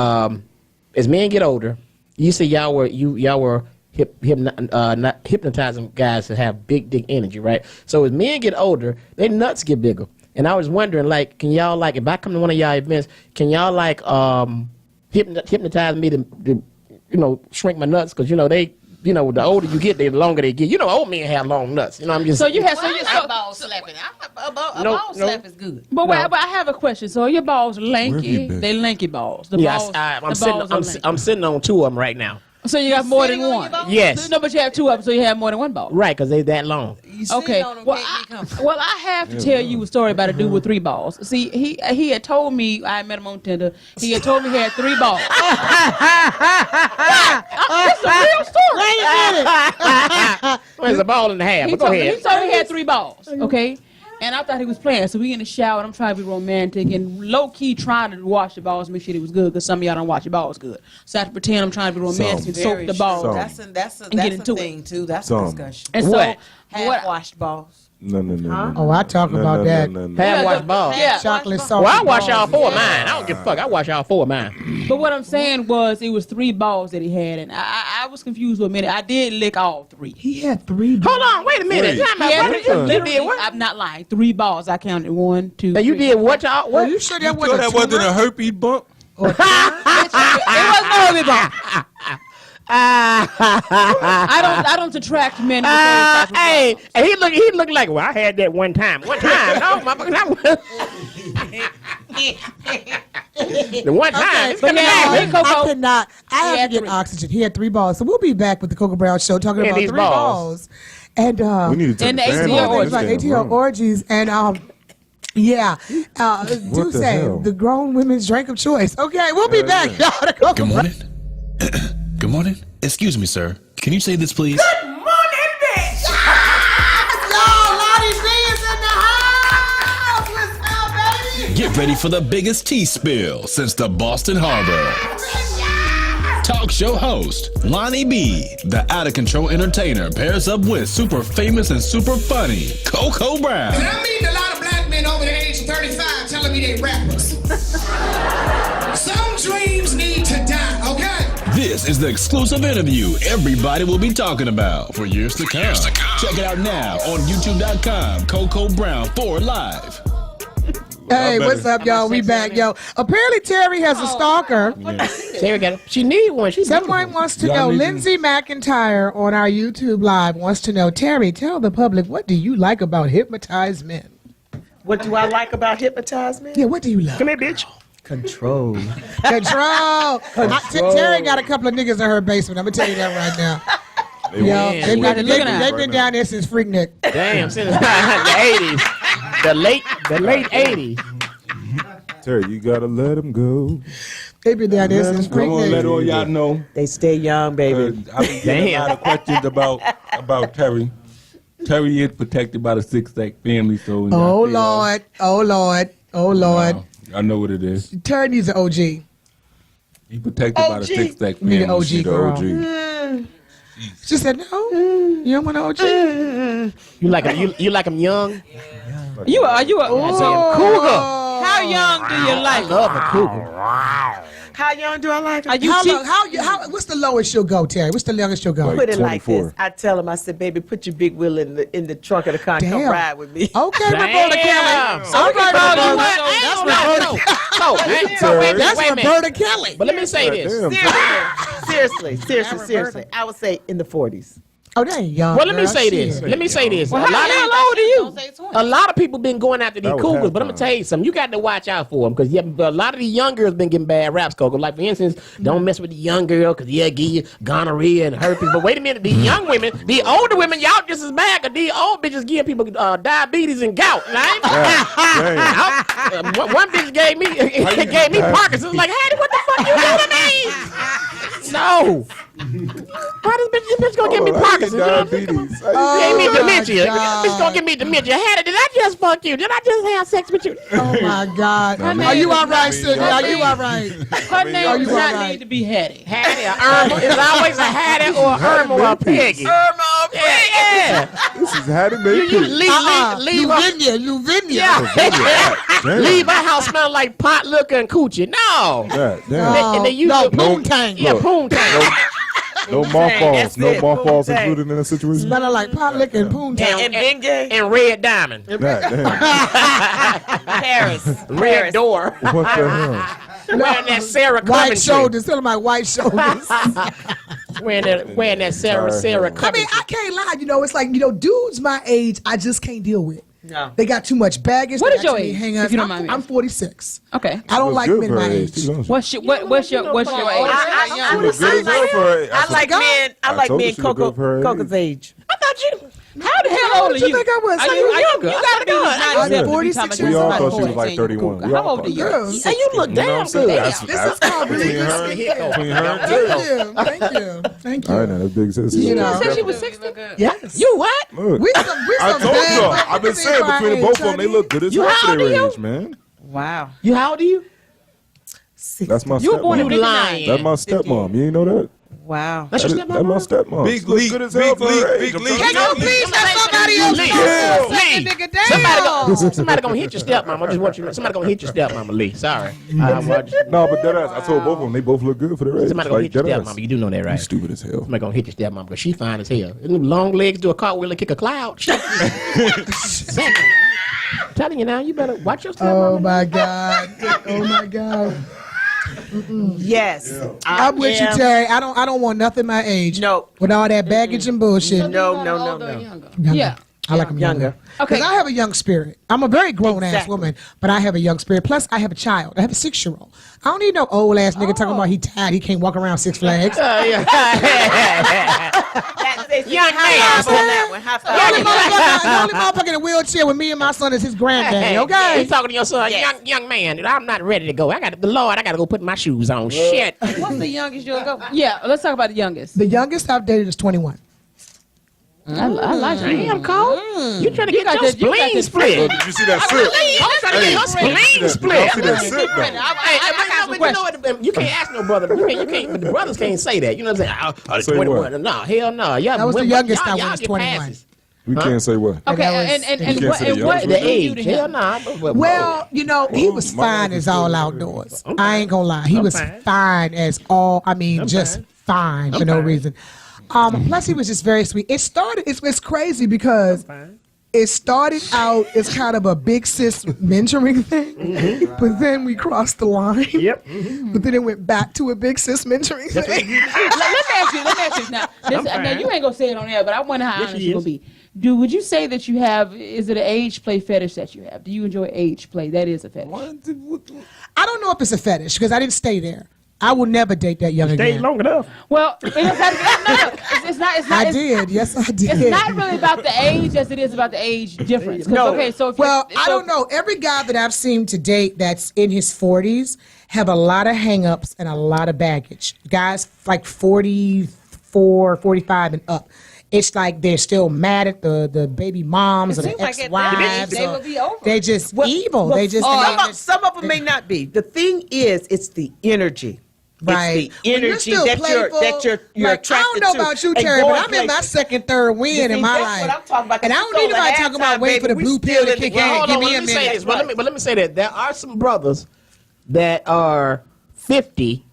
as men get older, you say y'all were hypnotizing guys to have big dick energy, right? So as men get older, their nuts get bigger. And I was wondering, like, can y'all, like, if I come to one of y'all events, can y'all, like, hypnotize me to shrink my nuts? Because, the older you get, the longer they get. Old men have long nuts. I'm just...
So you have...
ball slapping. A ball slap is good.
But I have a question. So your balls lanky? They lanky balls. The
Yes,
balls.
I'm sitting on 2 of them right now.
So you got more than one?
Yes.
No, but you have 2 of them, so you have more than one ball.
Right, because they're that long.
Okay. Well, I have to tell you a story about a dude with 3 balls. See, he had told me, I met him on Tinder, he had told me he had 3 balls. It's a real story.
Wait a minute. There's a ball and a half, but go ahead.
He told me he had 3 balls, okay? And I thought he was playing. So we in the shower, and I'm trying to be romantic and low-key trying to wash the balls, make sure it was good, because some of y'all don't wash your balls good. So I have to pretend I'm trying to be romantic and soak the balls.
That's a thing, too. That's a discussion.
And so,
half-washed balls.
No.
Oh, I talk about that.
Half-washed balls.
Yeah.
Chocolate sauce.
Well, I wash all 4 of mine. I don't give a fuck. I wash all 4 of mine.
But what I'm saying was, it was 3 balls that he had, and I was confused for a minute. I did lick all 3.
He had 3 balls.
Hold on, wait a minute. You did what?
I'm not lying. 3 balls. I counted 1, 2.
Now you did what, y'all? What?
Are you sure that
So that wasn't a herpes bump?
It was no herpes bump. I don't detract men.
Hey, he looked like, well, I had that one time. No, motherfucker, The one time.
Okay,
It's coming
no,
back.
Hey, Coco.
I cannot. I
He
have
had
to get
3.
oxygen. He had 3 balls. So we'll be back with the Coco Brown Show talking
Yeah,
about
these
3
balls.
balls. And
We need to
And
turn
the
the fan
ATL
on.
it's like ATL orgies. And yeah, do
the
say
hell?
the grown women's drink of choice. Okay, we'll be back, y'all. The Coco
Good
Brown-
morning. Good morning. Excuse me, sir. Can you say this, please?
Good morning, bitch.
Y'all, Lottie B is in the house. What's up, baby?
Get ready for the biggest tea spill since the Boston Harbor. Talk show host Lonnie B, the out of control entertainer, pairs up with super famous and super funny Coco Brown.
And I meet a lot of black men over the age of 35 telling me they rappers. Some dreams need to die, okay?
This is the exclusive interview everybody will be talking about for years to come. Check it out now on youtube.com, Coco Brown 4 Live.
Hey, what's up, y'all? We back, yo. Apparently, Terry has a stalker.
Terry got it. She need one. She's
Someone wants to
Y'all
know.
need to-
Lindsay McIntyre on our YouTube Live wants to know, Terry, tell the public, what do you like about hypnotized men?
What do I like about hypnotizement?
Yeah, what do you love?
Come here, bitch.
Control.
Control. Terry got a couple of niggas in her basement. I'm going to tell you that right now. Yo, they've been down there since Freaknik.
Damn, since the 80s. The late 80s.
Terry, you gotta let him go.
They've been down there since
I'm gonna let
Freaknik.
all y'all know.
They stay young, baby.
I've been getting a lot of questions about Terry. Terry is protected by the Six Stack family, so.
Oh, Lord. Oh, Lord. Oh, Lord.
I know what it is.
Terry needs an OG.
He protected by the Six Stack
You need
family.
an OG,
The
girl.
OG.
She said, no. You don't want an OG?
You like him? You like him young?
Are you a
Cougar.
How young do you like?
I love a cougar.
How young do I like
Are
it?
you
How
cheap?
long? What's the lowest you'll go, Terry? What's the youngest you'll go?
Like
Put it like
24.
this. I tell him, I said, baby, put your big wheel in the trunk of the car. Come
Damn.
ride with me.
Okay, Roberta
Damn.
Kelly. All right, Roberta. That's Roberta Kelly.
But let me say this.
Damn,
Seriously. I would say in the 40s.
Oh, that ain't young.
Well, let me
girl.
say this.
Shit.
Let me say this.
Well, how old are you?
A lot of people been going after these
That was
cougars, but I'm
halftime.
gonna tell you something. You got to watch out for them because a lot of these young girls been getting bad raps, Coco. Like for instance, don't mess with the young girl because give you gonorrhea and herpes. But wait a minute, these young women, the older women, y'all just as bad because these old bitches give people diabetes and gout. Right? One bitch gave me Parkinson's. Like, hey, what the fuck you do to me? No. Why this bitch gonna give me Parkinson's? You know what I'm saying?
Diabetes.
Gave me
my
dementia.
God.
Bitch gonna give me dementia. Did I just fuck you? Did I just have sex with you?
Oh, my God. Are you all right, Sydney? Are you all right?
Her name
Are
does
you
not
alright?
need to be Hattie.
Hattie or Irma. It's always a Hattie or Irma or a Peggy. Yeah.
This is how to
You
make it.
leave her.
Luvinia.
Yeah. Leave her house smell like pot liquor and coochie. No.
God, damn.
And they use
No,
the-
poontang.
Yeah, poontang.
No mothballs.
That's
No
it,
mothballs
boom,
included in the situation.
Smelling like pot liquor and poontang.
And Bengay?
And red diamond.
God, damn.
Paris.
Red door.
What the hell?
Wearing that Sarah
White
Coventry.
shoulders. Tell them my white shoulders.
Wearing that Sarah
I
Coventry.
mean, I can't lie. It's like, dudes my age, I just can't deal with.
No.
They got too much baggage.
What
They
is
got
your
too many
age,
hang-ups.
if you don't mind me
I'm 46.
Okay.
I don't
She
like
was
men
good for
my
her
age.
to be honest.
What's your age?
I
She was good for her.
I like men. I
I
like
told you
men
she was good for her
Coco's age.
I thought you.
How the hell old are
What you
you?
think I was?
Are
Are
you
you
younger? You gotta be
I'm
97 to be
46
talking
We
years
all
old.
thought she was like 31. We
How
all
old
thought
are you?
that.
Girl,
Hey, you look
You know what I'm
damn
saying?
good.
That's-
This is called
between
really
her, between her and J-Lo.
Thank
All right,
you.
now that's big sis.
You know.
You said she was 60?
Yes.
You what?
Look,
We
I
some
told
bad
y'all. I've been
motherfuckers
saying
in my
between the
age,
both of them, they
honey.
look good as
You
hell
how
for
old
their
are you?
age, man.
Wow.
You how old are you?
That's my
You were born in
stepmom.
59.
lying.
That's my stepmom. You ain't know that?
Wow.
That's your
That's my
stepmom.
stepmom.
Big
She look
league,
good as hell
big
for her
league,
age.
big
I'm
league.
telling
Can you please let somebody else
Lee.
talk?
Lee.
Nigga, damn.
Somebody gonna hit your stepmama. I just want you. Somebody gonna hit your stepmama, Lee. Sorry.
No, but that ass. I told both of them. They both look good for their age.
Somebody gonna
Like
hit your
that ass.
stepmama. You do know that,
You
right?
stupid as hell.
Somebody gonna hit your stepmama because she fine as hell. And them long legs do a cartwheel and kick a cloud. Exactly. I'm telling you now, you better watch your stepmama.
Oh my God. Oh my God.
Yes.
I'm with you, Terry. I don't want nothing my age.
No.
With all that baggage and bullshit.
No.
Yeah.
I like them younger.
Okay.
Because I have a young spirit. I'm a very grown ass
Exactly.
woman, but I have a young spirit. Plus, I have a child. I have a 6-year-old. I don't need no old ass nigga talking about he tired. He can't walk around Six Flags.
Young man.
The only motherfucker in a wheelchair with me and my son is his granddaddy. Okay.
He's talking to your son, young man. I'm not ready to go. I got to go put my shoes on. Shit.
What's the youngest you'll go? Yeah, let's talk about the youngest.
The youngest I've dated is 21.
I like that.
Damn, Cole. You trying to get your spleen split.
Did you see that sip?
I'm trying to get your spleen split.
See that sip, though?
You know what? You can't ask no brother. You can't. But the brothers can't say that. You know what I'm saying?
Say
21.
what?
No, hell no. Yeah,
That was the youngest I was,
get
21.
passes.
We can't say what.
Okay, and
You can't say the
what
The
drew you to
age. Hell
him?
no.
Well, you know, he was
my
fine
life
as
is
all
good.
outdoors. I ain't gonna lie. He was fine as all, just fine for no reason. Plus, he was just very sweet. It started, it's crazy because it started out as kind of a big sis mentoring thing, but then we crossed the line.
Yep.
But then it went back to a big sis mentoring thing.
Let me ask you now. Now you ain't gonna say it on air, but I wonder how honest you're gonna be. Would you say that you have? Is it an age play fetish that you have? Do you enjoy age play? That is a fetish.
I don't know if it's a fetish because I didn't stay there. I will never date that young
Stayed
again.
long enough.
Well, it's not.
I did. Yes, I did.
It's not really about the age as it is about the age difference. Okay, so if
I don't know. Every guy that I've seen to date that's in his 40s have a lot of hang-ups and a lot of baggage. Guys like 44, 45 and up. It's like they're still mad at the baby moms or the ex-wives. They're just evil. They just
some of them may not be. The thing is, it's the energy.
Right.
It's the energy that you're
like,
attracted to.
I don't know about you, Terry, but I'm in my second, third win in my life.
What I'm talking about.
And I don't need anybody talking about waiting for the blue pill to kick in and give me a minute.
But let me say that there are some brothers that are 50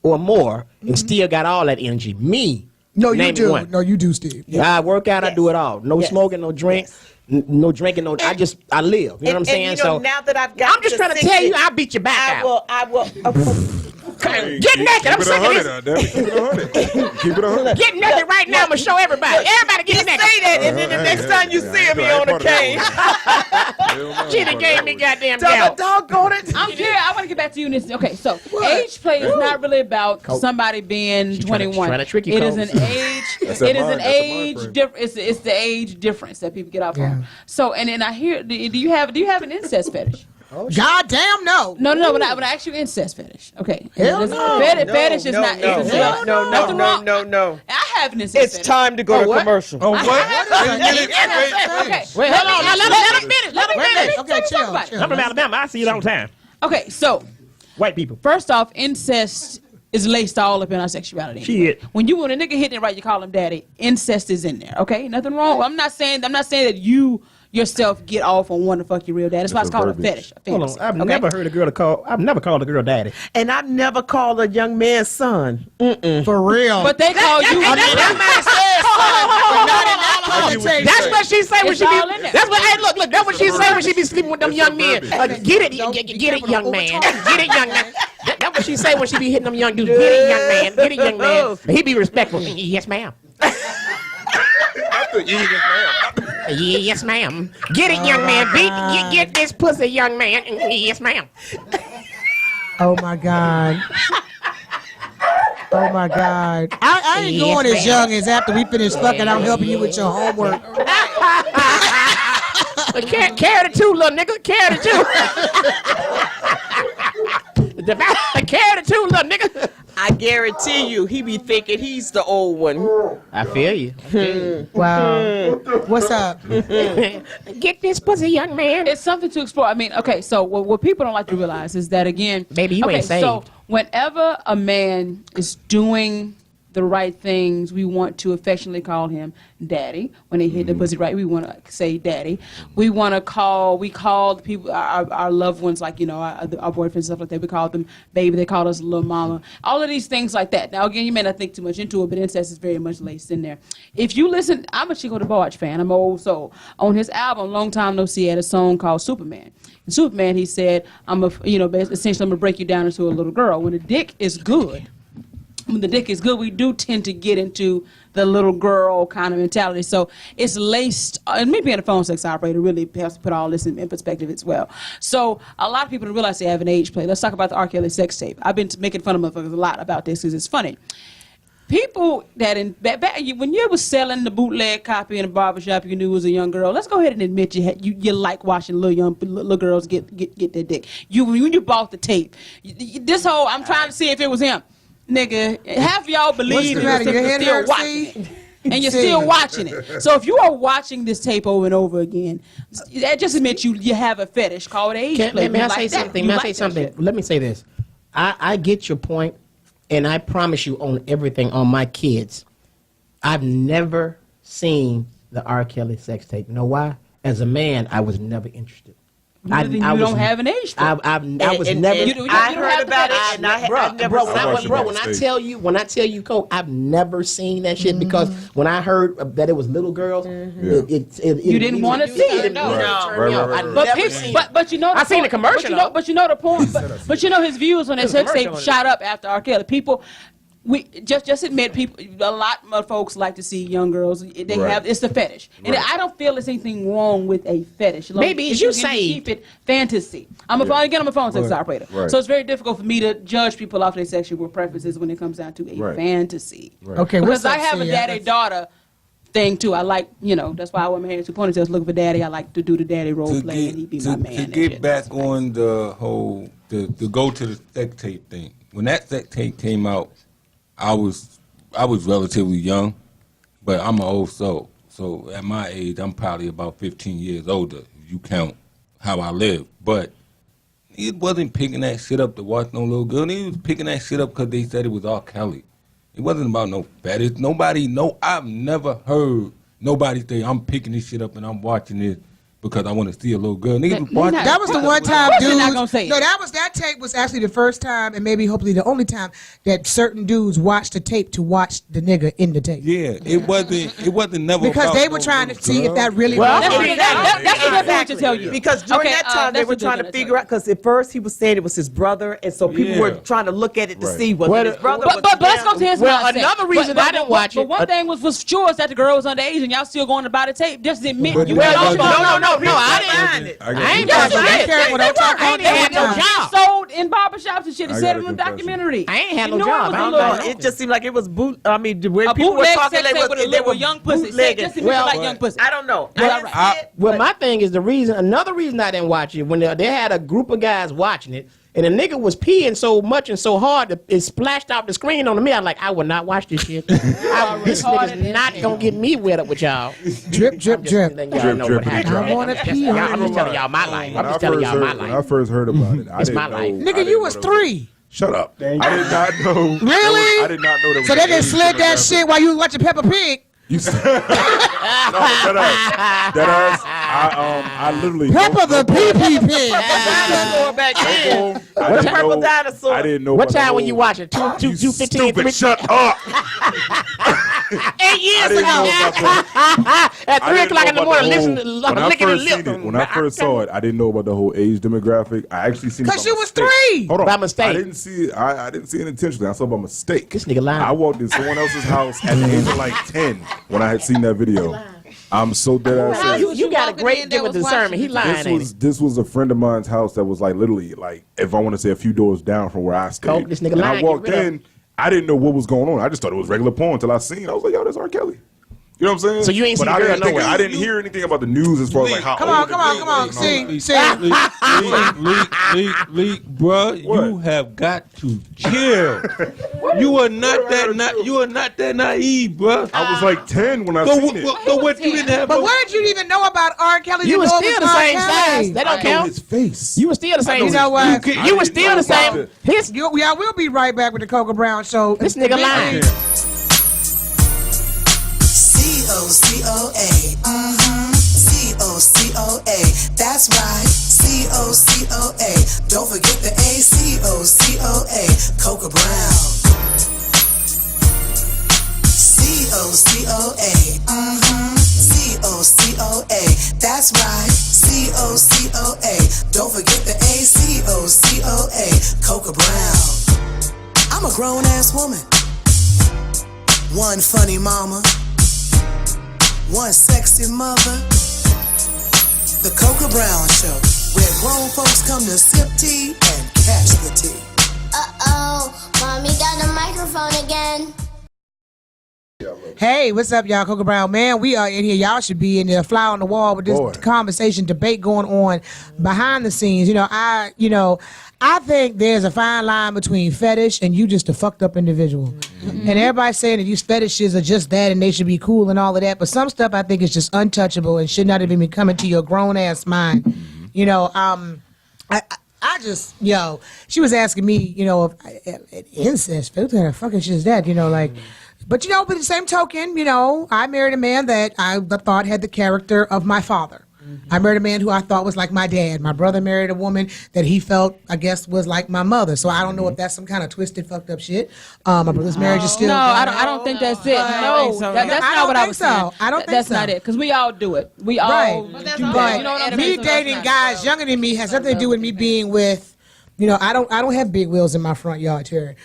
or more and still got all that energy. Me.
No, you
name
do.
one.
No, you do, Steve.
I work out. I do it all. No smoking, no drink. No drinking, no. I live. You know what I'm saying?
And, you know, now that I've got,
I'm just trying to tell you, I'll beat your back out.
I will.
Get naked. I'm sick of this.
Keep it 100. Keep it 100.
Get naked right now. I'm gonna show everybody. Everybody get naked.
Say that, and then the next time you see him, he on a cane.
She done gave me goddamn
doggone it.
I'm curious. I want to get back to you in this. Okay, so age play is not really about somebody being 21.
trying to trick you,
It
Cole.
is an age. It's the age difference that people get off on. So, and then I hear, do you have an incest fetish?
Goddamn no.
No. When I ask you incest fetish, okay.
Hell no.
Fetish is not.
No.
I have an incest fetish.
It's time to go to commercial.
Oh, what?
Okay.
Wait, hold on. Let him finish.
Let me finish.
Okay, chill.
I'm from Alabama. I see it all the time.
Okay, so
White people.
first off, incest is laced all up in our sexuality.
Shit.
When a nigga hitting it right, you call him daddy. Incest is in there. Okay, nothing wrong. I'm not saying that you yourself get off on wanting to fuck your real dad. That's why it's called a fetish.
Hold on. I've never heard a girl call. I've never called a girl daddy.
And I've never called a young man son.
For real.
But they call you.
That's what she say when she be. That's what. Hey, look. That's what she say when she be sleeping with them young men. Get it, young man. Get it, young man. That's what she say when she be hitting them young dudes. Get it, young man. Get it, young man. He be respectful. Yes, ma'am. Yes, ma'am. Get it, young man. Get this pussy, young man. Yes, ma'am.
Oh my God. Oh my God. I ain't going as young as after we finish fucking, I'm helping you with your homework.
Carry the two, little nigga. Carry the two. Carry the two, little nigga.
I guarantee you, he be thinking he's the old one.
I feel you.
Wow. What's up?
Get this pussy, young man.
It's something to explore. I mean, okay, so what people don't like to realize is that, again,
baby, you ain't saved.
So whenever a man is doing the right things, we want to affectionately call him daddy. When they hit the pussy right, we want to say daddy. We call the people, our loved ones, like, our boyfriends, stuff like that. We call them baby. They call us little mama. All of these things like that. Now, again, you may not think too much into it, but incest is very much laced in there. If you listen, I'm a Chico DeBarge fan. I'm an old soul. On his album, Long Time No See, he had a song called Superman. In Superman, he said, essentially, I'm going to break you down into a little girl. When a dick is good, when the dick is good, we do tend to get into the little girl kind of mentality. So it's laced, and me being a phone sex operator really helps to put all this in perspective as well. So a lot of people don't realize they have an age play. Let's talk about the R. Kelly sex tape. I've been making fun of motherfuckers a lot about this because it's funny. People that when you was selling the bootleg copy in a barbershop, you knew it was a young girl. Let's go ahead and admit you like watching little girls get their dick. When you bought the tape, this whole I'm trying to see if it was him, nigga. Half of y'all believe you're still watching it, and you're still watching it. So if you are watching this tape over and over again, that just admits you have a fetish called age play.
May I say something? May I say something? Let me say this. I get your point. And I promise you on everything on my kids, I've never seen the R. Kelly sex tape. You know why? As a man, I was never interested.
I don't have an age.
I was never.
I heard about it, and I never.
When I tell you, Cole, I've never seen that shit because when I heard that it was little girls,
you didn't want to see it. But you know,
I seen the commercial.
But you know the point. But you know his views on that sex tape shot up after R. Kelly. People. We just admit a lot of folks like to see young girls. They have it's the fetish, and I don't feel there's anything wrong with a fetish.
Maybe as you say,
keep it fantasy. I'm a phone sex operator, so it's very difficult for me to judge people off their sexual preferences when it comes down to a fantasy.
Okay,
because I have a daddy-daughter thing too. I like, that's why I wear my hair in two ponytails looking for daddy. I like to do the daddy role play, and he be my man.
To get back on the whole to go to the sex tape thing. When that sex tape came out, I was relatively young, but I'm an old soul. So at my age, I'm probably about 15 years older, if you count how I live. But he wasn't picking that shit up to watch no little girl. He was picking that shit up because they said it was R. Kelly. It wasn't about no fetish. I've never heard nobody say, I'm picking this shit up and I'm watching this because I want to see a little girl.
That was the one time, dude.
No,
that tape was actually the first time, and maybe hopefully the only time that certain dudes watched the tape to watch the nigga in the tape.
Yeah, it wasn't never
because they were trying to see if that really.
Well,
was.
That's what I want to tell you.
Because during that time they were trying to figure out. Because at first he was saying it was his brother, and so people were trying to look at it to see whether his brother.
But let's go to his.
Well, another reason I didn't watch it.
But one thing was sure is that the girl was underage, and y'all still going to buy the tape. Just admit you.
No, I didn't. I ain't had no job.
Sold in barbershops and shit. It said in the documentary.
I ain't had no job.
It just seemed like it was boot. I mean, when people were talking, they were young pussy.
Just like young pussy.
I don't know.
Well, my thing is another reason I didn't watch it when they had a group of guys watching it. And the nigga was peeing so much and so hard that it splashed off the screen on me. I'm like, I will not watch this shit. This nigga's not gonna get me wet up with y'all.
Drip, drip, drip.
I
want to pee.
I'm just telling y'all my life.
When I first heard about it,
it's my life.
Nigga, you was 3.
Shut up. I did not know.
Really?
I did not know that.
So they just slid that shit while you was watching Peppa Pig.
No, that ass. I literally.
Peppa the pee pig.
What's purple dinosaur?
I didn't know.
What time when you watch it? 2:15.
Shut up.
8 years ago. At 3 o'clock in the morning, licking the lip.
When I first saw it, I didn't know about the whole age demographic. I actually seen it
because you was 3.
Hold on.
By mistake.
I didn't see it. I didn't see it intentionally. I saw it by mistake.
This nigga lying.
I walked in someone else's house at the age of like 10 when I had seen that video. I'm so dead ass.
You got a great deal of discernment. He lying.
This was a friend of mine's house that was like literally like, if I want to say, a few doors down from where I stayed.
Coke, this nigga lying.
I walked in. I didn't know what was going on. I just thought it was regular porn until I seen it. I was like, yo, that's R. Kelly. You know what I'm saying?
So you ain't seen the girl nowhere.
I didn't hear anything about the news as far as like how.
Come on. See.
Leak, bro, you have got to chill. You are not that naive, bro.
I was like 10 when I seen it.
So what you didn't have?
But what did you even know about R. Kelly?
You were still the same size. That don't count.
His face.
You were still the same.
You know what?
You were still the same.
Yeah, we'll be right back with the Coca Brown Show.
This nigga lying.
C-O-C-O-A. C-O-C-O-A. That's right. C-O-C-O-A. Don't forget the A. C-O-C-O-A. Coca Brown. C-O-C-O-A. C-O-C-O-A. That's right. C-O-C-O-A. Don't forget the A. C-O-C-O-A. Coca Brown. I'm a grown ass woman. One funny mama, one sexy mother. The Coca Brown Show, where grown folks come to sip tea and catch the tea.
Uh-oh, mommy got the microphone again.
Hey, what's up, y'all? Coca Brown, man. We are in here. Y'all should be in there, fly on the wall with this conversation, debate going on behind the scenes. I think there's a fine line between fetish and you just a fucked up individual. Mm-hmm. And everybody's saying that these fetishes are just that and they should be cool and all of that. But some stuff I think is just untouchable and should not even be coming to your grown ass mind. Mm-hmm. I just, she was asking me, if incest, what the fucking shit is that? But but the same token, I married a man that I thought had the character of my father. Mm-hmm. I married a man who I thought was like my dad. My brother married a woman that he felt, I guess, was like my mother. So I don't know if that's some kind of twisted, fucked up shit. My brother's marriage is still.
No, I don't think that's it. No, that's not what I was saying.
I don't think
that's
so.
Not it. Because we all do it. We all do that.
But me dating guys younger than me has nothing to do with me being with. I don't have big wheels in my front yard, Terry.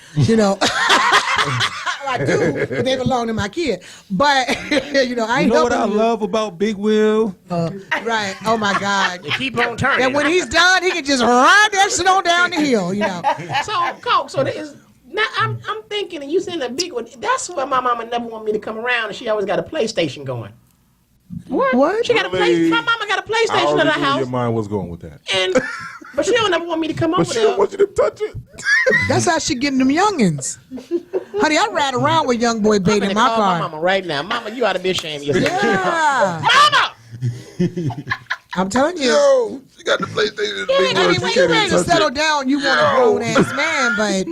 I do, but they belong to my kid. But I ain't.
What I love about Big Will?
Right. Oh my God.
You keep on turning.
And when he's done, he can just ride that shit on down the hill.
So Coke. So there is. Now I'm thinking, and you saying a big one. That's why my mama never wanted me to come around, and she always got a PlayStation going.
What?
She got a play. My mama got a PlayStation in her house.
Your mind was going with that.
But she don't ever want me to come over there.
She don't want you to touch it.
That's how she getting them youngins. Honey, I ride around with young boy bait in my car.
My mama right now. Mama, you ought to be ashamed of yourself.
Yeah.
Mama!
I'm telling you.
Yo, she got the PlayStation.
When you ready to settle down, you want a grown ass man. But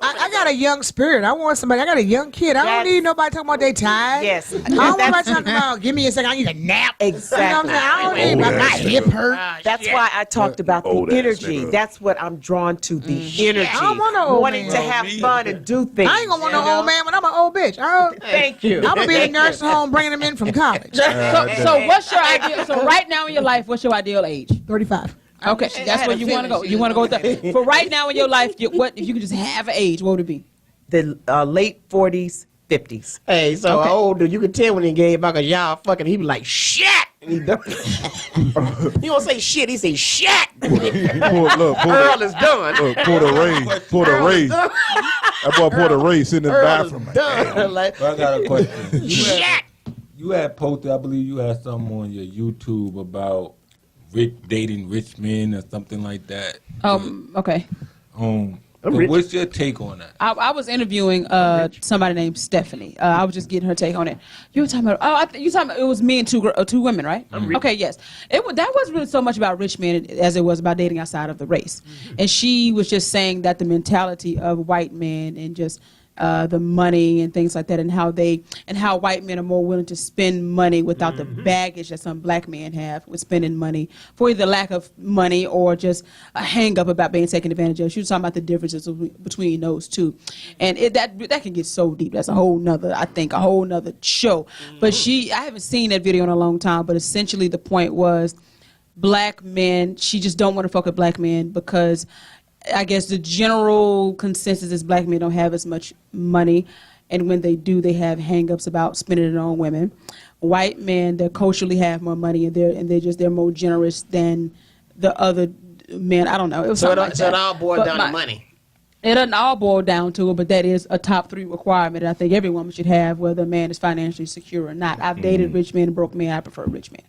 I got a young spirit. I want somebody. I got a young kid. I don't need nobody talking about they tired.
Yes.
I don't want nobody talking about give me a second. I need a nap.
Exactly.
I don't need my hip hurt.
That's why I talked about the energy. That's what I'm drawn to. The energy.
I don't want no old
wanting
man.
to have fun and do things.
I ain't gonna want no old man when I'm an old bitch.
Thank you.
I'm gonna be in a nursing home bringing them in from college.
So what's your ideal? So right now in your life, what's your ideal age?
35.
Okay, that's where you want to go. You want to go with that. For right now in your life, what if you could just have an age? What would it be?
The late 40s, 50s.
Hey, so old dude, you could tell when he gave back a y'all fucking, he be like, shit! And he don't, he don't say shit, he say shit! Earl is done.
Look, pull the Ray. That boy pulled a Ray sitting in the bathroom.
Done. Like,
I got a question.
Shit!
You had posted, I believe you had something on your YouTube about dating rich men or something like that.
Okay.
So what's your take on that?
I was interviewing somebody named Stephanie. I was just getting her take on it. You were talking about it was me and two women, right? Okay, yes. That wasn't really so much about rich men as it was about dating outside of the race. Mm-hmm. And she was just saying that the mentality of white men and just the money and things like that, and how white men are more willing to spend money without the baggage that some black men have with spending money for either lack of money or just a hang up about being taken advantage of. She was talking about the differences between those two, and that can get so deep. That's a whole nother show. But I haven't seen that video in a long time. But essentially, the point was, black men. She just don't want to fuck with black men because I guess the general consensus is black men don't have as much money, and when they do, they have hang-ups about spending it on women. White men, they culturally have more money, and they're more generous than the other men. I don't know. It was so
it all boiled down to money.
It doesn't all boil down to it, but that is a top 3 requirement that I think every woman should have, whether a man is financially secure or not. I've dated rich men and broke men. I prefer rich men.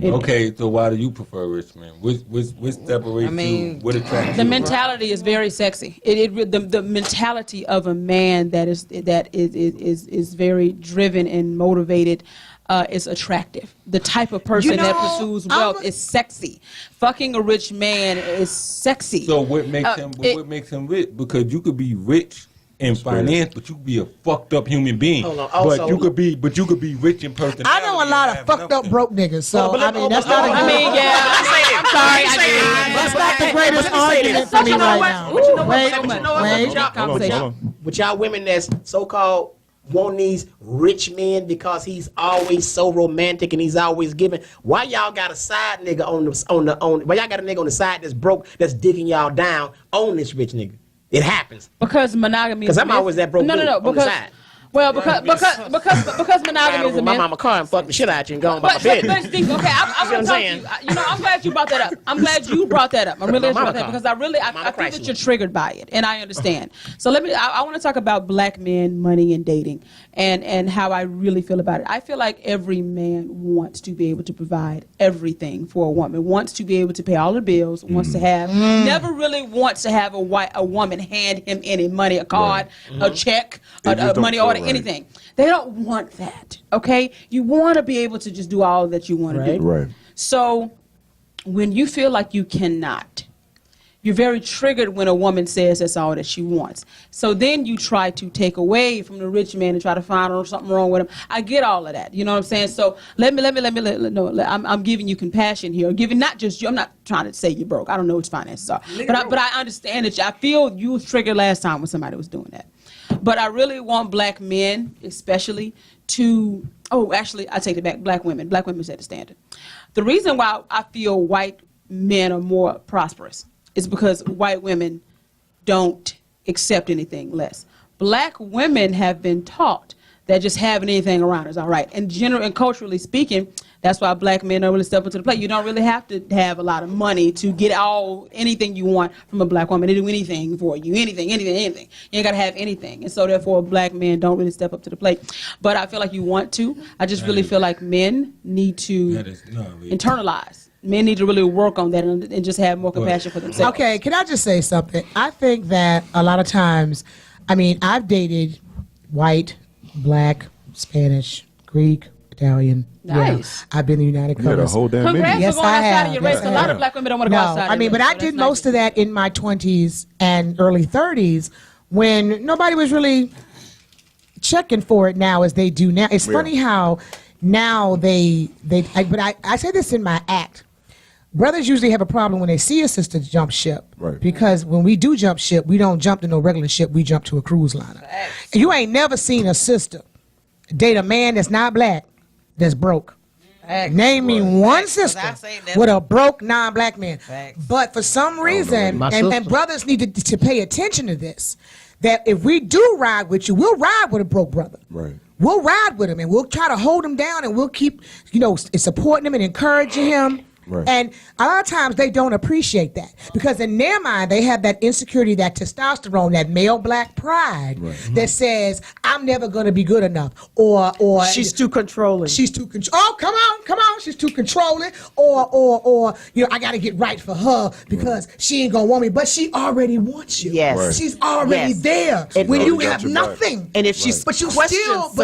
Okay, so why do you prefer rich men? Which separates you? What attracts you?
The mentality is very sexy. The mentality of a man that is very driven and motivated is attractive. The type of person that pursues wealth is sexy. Fucking a rich man is sexy.
So what makes him rich? Because you could be rich in finance, but you could be a fucked up human being. But you could be rich in personality.
I know a lot of fucked up broke niggas, so that's not.
I'm sorry.
That's not the greatest argument for me right now.
Wait. With y'all women that's so-called want these rich men because he's always so romantic and he's always giving. Why y'all got a side nigga why y'all got a nigga on the side that's broke, that's digging y'all down on this rich nigga? It happens.
Because monogamy.
Because I'm always that broke.
No.
On the side.
Well, because monogamy is a
my
myth.
mama car and fuck the shit out you and go on
But
about my business.
Steve, okay, I want to talk to you. You know, I'm glad you brought that up. I'm glad you brought that up. I'm really glad you brought that up because I feel that you're triggered by it, and I understand. So I want to talk about black men, money, and dating, and how I really feel about it. I feel like every man wants to be able to provide everything for a woman, wants to be able to pay all the bills, wants to have, never really wants to have a woman hand him any money, a card, a check, a money order, anything. They don't want that, okay? You want to be able to just do all that you want to do.
Right.
So when you feel like you cannot, you're very triggered when a woman says that's all that she wants. So then you try to take away from the rich man and try to find something wrong with him. I get all of that. You know what I'm saying? So I'm giving you compassion here. Giving not just you. I'm not trying to say you're broke. I don't know what your finances are. But I understand that I feel you was triggered last time when somebody was doing that. But I really want black men, especially, to, actually, I take it back, black women. Black women set the standard. The reason why I feel white men are more prosperous is because white women don't accept anything less. Black women have been taught that just having anything around is all right. And generally and culturally speaking, that's why black men don't really step into the plate. You don't really have to have a lot of money to get anything you want from a black woman to do anything for you. Anything. You ain't got to have anything. And so therefore, black men don't really step up to the plate. But I feel like you want to. I just really feel like men need to internalize. Men need to really work on that and just have more compassion for themselves.
Okay, can I just say something? I think that a lot of times, I've dated white, black, Spanish, Greek, Italian.
Nice.
Yeah. I've been in the United Kingdom.
You had a whole damn
Congrats
menu.
for going outside of your race. A lot of black women don't want to go outside of your race.
But I did most of that in my 20s and early 30s when nobody was really checking for it now as they do now. It's funny how now but I say this in my act. Brothers usually have a problem when they see a sister jump ship.
Right.
Because when we do jump ship, we don't jump to no regular ship. We jump to a cruise liner. And you ain't never seen a sister date a man that's not black, that's broke. Name me one sister with a broke non-black man. But for some reason, and brothers need to pay attention to this, that if we do ride with you, we'll ride with a broke brother.
Right.
We'll ride with him and we'll try to hold him down and we'll keep, supporting him and encouraging him.
Right.
And a lot of times they don't appreciate that because in their mind they have that insecurity, that testosterone, that male black pride that says I'm never going to be good enough, or
she's too controlling.
Oh, come on, she's too controlling, or I got to get right for her because she ain't gonna want me, but she already wants you.
Yes,
right.
She's already there when you have nothing.
And if she's
but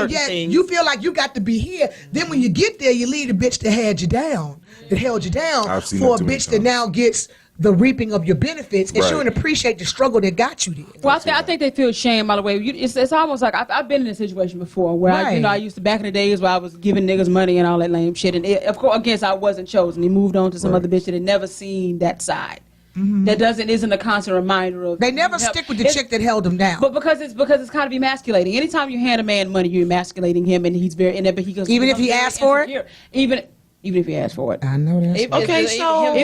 yet you feel like you got to be here. Then when you get there, you leave the bitch that held you down. For a bitch that now gets the reaping of your benefits, and she don't appreciate the struggle that got you there.
Well, I think they feel shame by the way. It's almost like I've been in a situation before where I used to back in the days where I was giving niggas money and all that lame shit, and of course, against I wasn't chosen. He moved on to some other bitch that had never seen that side. That isn't a constant reminder of.
They never stick with the chick that held him down.
But because it's kind of emasculating. Anytime you hand a man money, you're emasculating him, and he's very. But he goes
even if he asks for it.
Even if he asks for it.
I know that.
Even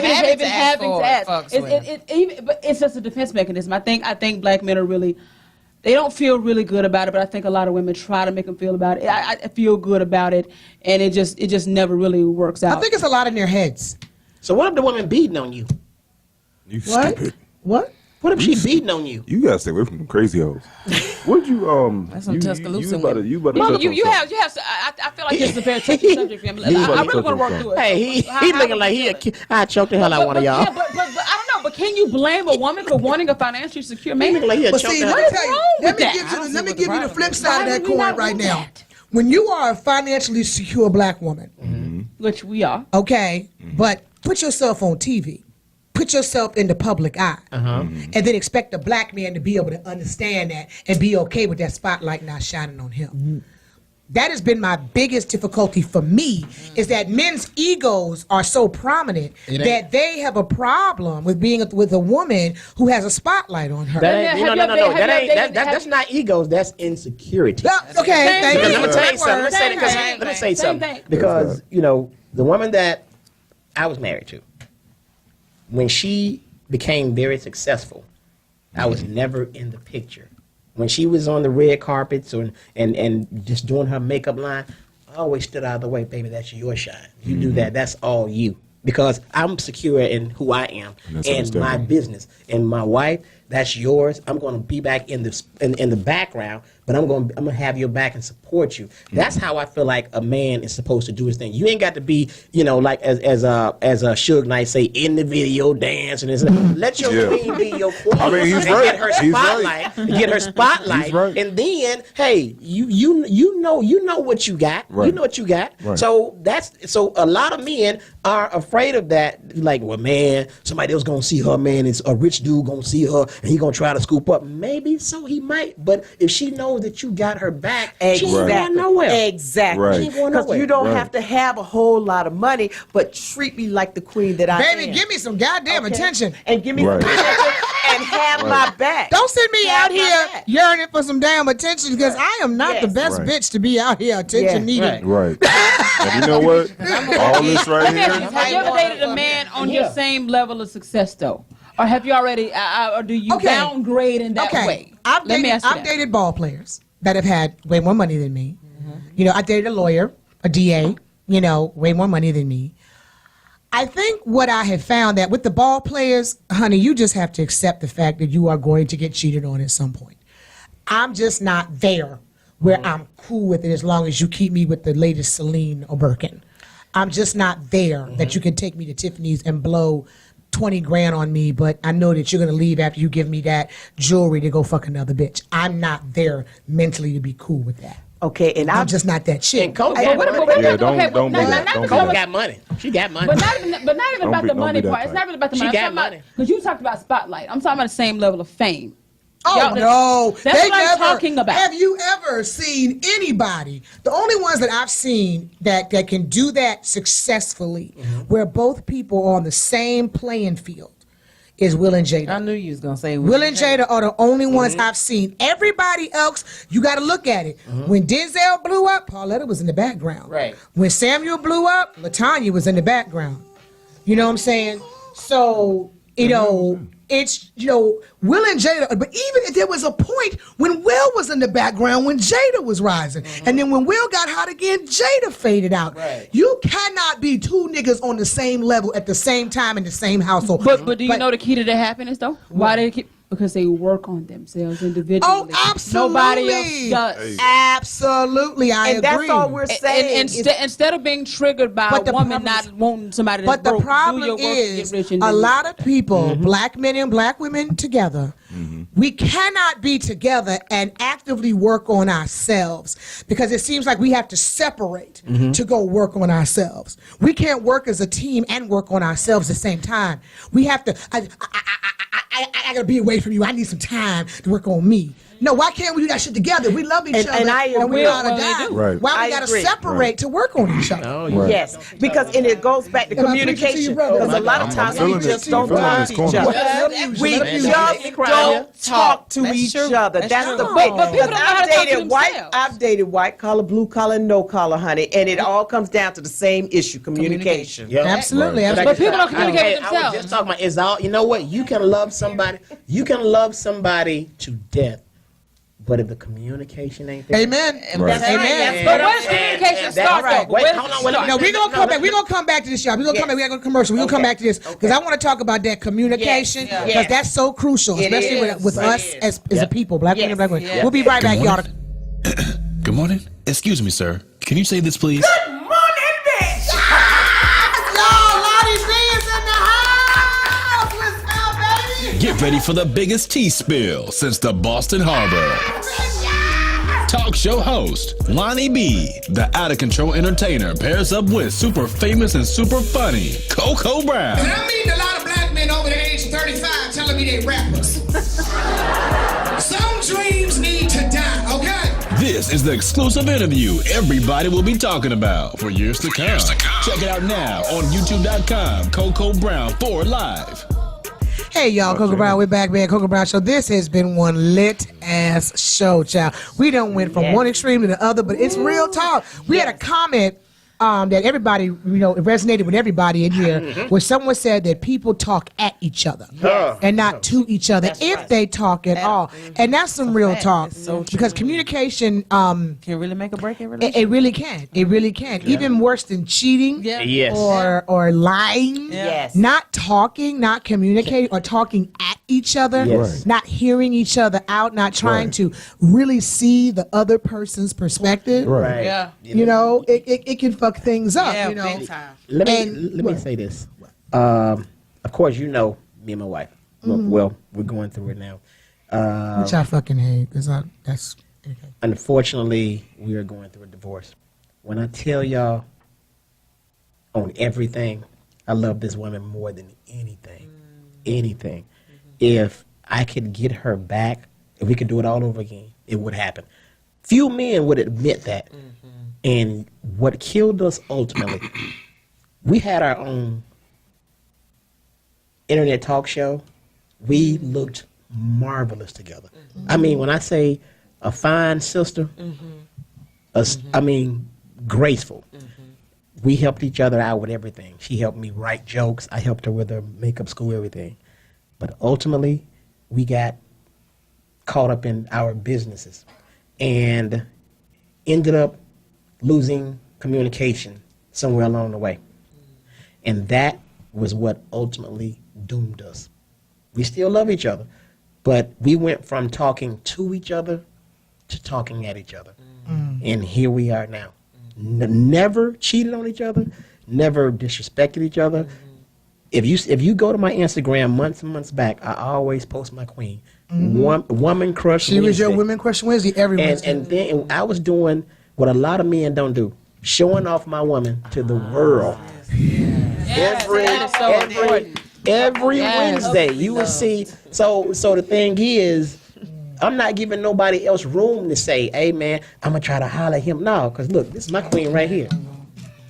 having to ask. But it's just a defense mechanism. I think black men are really, they don't feel really good about it, but I think a lot of women try to make them feel about it. I feel good about it, and it just never really works out.
I think it's a lot in their heads.
So what if the woman beating on you?
You stupid.
What?
What if she beating on you?
You gotta stay away from them crazy hoes. What'd you
That's some Tuscaloosa.
You better
Well, you have. I feel like this is a very touchy subject for him. I really want to work through it.
Hey, he looking like I choked the hell out of one of y'all.
Yeah, but I don't know. But can you blame a woman for wanting a financially secure man?
Like
But see, let me give you the flip side of that coin right now. When you are a financially secure black woman,
Which we are.
okay, but put yourself on TV. Put yourself in the public eye, and then expect a black man to be able to understand that and be okay with that spotlight not shining on him. That has been my biggest difficulty for me, is that men's egos are so prominent that they have a problem with being with a woman who has a spotlight on her.
No. That's not egos. That's insecurity.
Okay, thank you.
Let me tell you something. Let me say something. Because the woman that I was married to, when she became very successful, I was never in the picture When she was on the red carpets and just doing her makeup line, I always stood out of the way, baby. That's your shine. You do that. That's all you. Because I'm secure in who I am and my business. And my wife, that's yours. I'm going to be back in the background, but I'm going to have your back and support you. That's how I feel like a man is supposed to do his thing. You ain't got to be, like as Suge Knight say, in the video dance and this. Let your queen be your queen.
I mean, he's
and
right.
Get her spotlight. Get her spotlight.
Right.
And then, hey, you know what you got.
Right.
You know what you got.
Right.
So a lot of men are afraid of that. Like, well, man, somebody else gonna see her, man. It's a rich dude gonna see her, and he gonna try to scoop up. Maybe so, he might. But if she knows that you got her back, she ain't going nowhere.
Exactly.
Right.
She ain't going
Because
nowhere.
you don't have to have a whole lot of money, but treat me like the queen that I am.
Baby, give me some goddamn attention.
And give me some attention and have my back.
Don't send me
Have
out
my
here
back.
yearning for some damn attention because I am not the best
Right.
bitch to be out here attention needed.
Right. And you know what? All this right here.
Have you ever dated a man on your same level of success, though? Or have you already, or do you downgrade in that way?
I've
Let me ask you
I've
that.
dated ball players that have had way more money than me. I dated a lawyer, a DA, way more money than me. I think what I have found that with the ball players, honey, you just have to accept the fact that you are going to get cheated on at some point. I'm just not there where I'm cool with it as long as you keep me with the latest Celine or Birkin. I'm just not there that you can take me to Tiffany's and blow 20 grand on me, but I know that you're going to leave after you give me that jewelry to go fuck another bitch. I'm not there mentally to be cool with that.
Okay, and
I'm just not that chick.
And Coco
Yeah, don't be that. Don't be
Coco
that.
got money. She got money.
But not even about the
Don't
money
be that
part. It's not
type.
really about the
She
money.
got money.
Because you talked about spotlight. I'm talking about the same level of fame.
Oh,
Y'all-
no.
That's
They
what I'm
never,
talking about.
Have you ever seen anybody, the only ones that I've seen that can do that successfully, where both people are on the same playing field, is Will and Jada.
I knew you was gonna say
Will and Jada are the only ones I've seen. Everybody else, you got to look at it. When Denzel blew up, Pauletta was in the background.
Right.
When Samuel blew up, LaTanya was in the background. You know what I'm saying? So, it's, Will and Jada, but even there was a point when Will was in the background when Jada was rising. And then when Will got hot again, Jada faded out.
Right.
You cannot be two niggas on the same level at the same time in the same household.
But do you know the key to their happiness, though? Why they keep... Because they work on themselves individually.
Oh, absolutely.
Nobody else does.
Absolutely, I agree.
And that's all we're saying.
Instead of being triggered by
But
a
the
woman
problem
not wanting somebody that's
But the
broke, do
problem
your work and
is,
get rich and
a
then-
lot of people, black men and black women together, we cannot be together and actively work on ourselves because it seems like we have to separate to go work on ourselves. We can't work as a team and work on ourselves at the same time. We have to, I gotta be away from you. I need some time to work on me. No, why can't we do that shit together? We love each other
and I
and we
agree.
gotta
Well,
die.
they do.
Right.
Why
I
we gotta
agree.
separate to work on each other?
Oh,
Right.
Yes, because it goes back to
Am I preaching to you,
communication.
brother?
Because a lot of
I'm
times
feeling
we
it.
just
I'm
don't
feeling
talk
this
to each
corner.
other.
Well,
We
let me use
just
it.
don't talk to
That's
each
true.
other.
That's
That's
true.
the
But
big.
people don't know how to talk to themselves.
I've dated white collar, blue collar, no collar, honey, and it all comes down to the same issue: communication.
Yeah.
Absolutely,
Right.
absolutely.
But people don't communicate with
I was
themselves.
just talking about is all. You know what? You can love somebody. You can love somebody to death, but if the communication ain't there,
Amen.
Right.
Amen.
But where's communication start, though?
Wait,
Where's
hold
it
on. Wait,
start?
No, we're gonna come back. We're gonna come back to this, y'all. We're gonna come back. We gotta go to commercial. We're gonna come back to this because I want to talk about that communication
Yes.
because that's so crucial,
It
especially
is.
with
Right.
us as a people, black men and black women.
Yes.
We'll be right back, y'all.
Good morning. Excuse me, sir. Can you say this, please?
Good morning, bitch.
Y'all, Lottie B is in the house. What's up, baby?
Get ready for the biggest tea spill since the Boston Harbor. Talk show host Lonnie B, the out of control entertainer, pairs up with super famous and super funny Coco Brown.
And I'm meeting a lot of black men over the age of 35 telling me they rappers. Some dreams need to die, okay?
This is the exclusive interview everybody will be talking about for years to come. Check it out now on youtube.com, Coco Brown 4 Live.
Hey, y'all, Coco Brown, we're back, man. Coco Brown Show. This has been one lit-ass show, child. We done went from one extreme to the other, but it's real talk. We had a comment that everybody, it resonated with everybody in here, where someone said that people talk at each other and not to each other if they talk at all. And that's some real talk. Because communication
can really make a break in relationship.
it really can. It really can. Even worse than cheating
Yes.
or lying.
Yes.
Not talking, not communicating, or talking at each other.
Yes.
Not hearing each other out, not trying to really see the other person's perspective.
Right.
Yeah.
It can fuck things up.
Yeah,
you know.
big time.
Let me say this. Of course, me and my wife. Well, we're going through it now.
Which I fucking hate because that's okay.
Unfortunately, we are going through a divorce. When I tell y'all on everything, I love this woman more than anything. Anything. If I could get her back, if we could do it all over again, it would happen. Few men would admit that. And what killed us ultimately, we had our own internet talk show. We looked marvelous together. I mean, when I say a fine sister, graceful. We helped each other out with everything. She helped me write jokes. I helped her with her makeup school, everything. But ultimately, we got caught up in our businesses and ended up losing communication somewhere along the way. And that was what ultimately doomed us. We still love each other, but we went from talking to each other to talking at each other. And here we are now. Never cheated on each other, never disrespected each other. If you go to my Instagram months and months back, I always post my queen. Woman Crush
She was your
Wednesday.
Women Crush Wednesday every Wednesday.
And then I was doing what a lot of men don't do, showing off my woman to the world. Every Wednesday, you will see. So the thing is, I'm not giving nobody else room to say, "Hey man, I'm gonna try to holler at him." No, because look, this is my queen right here,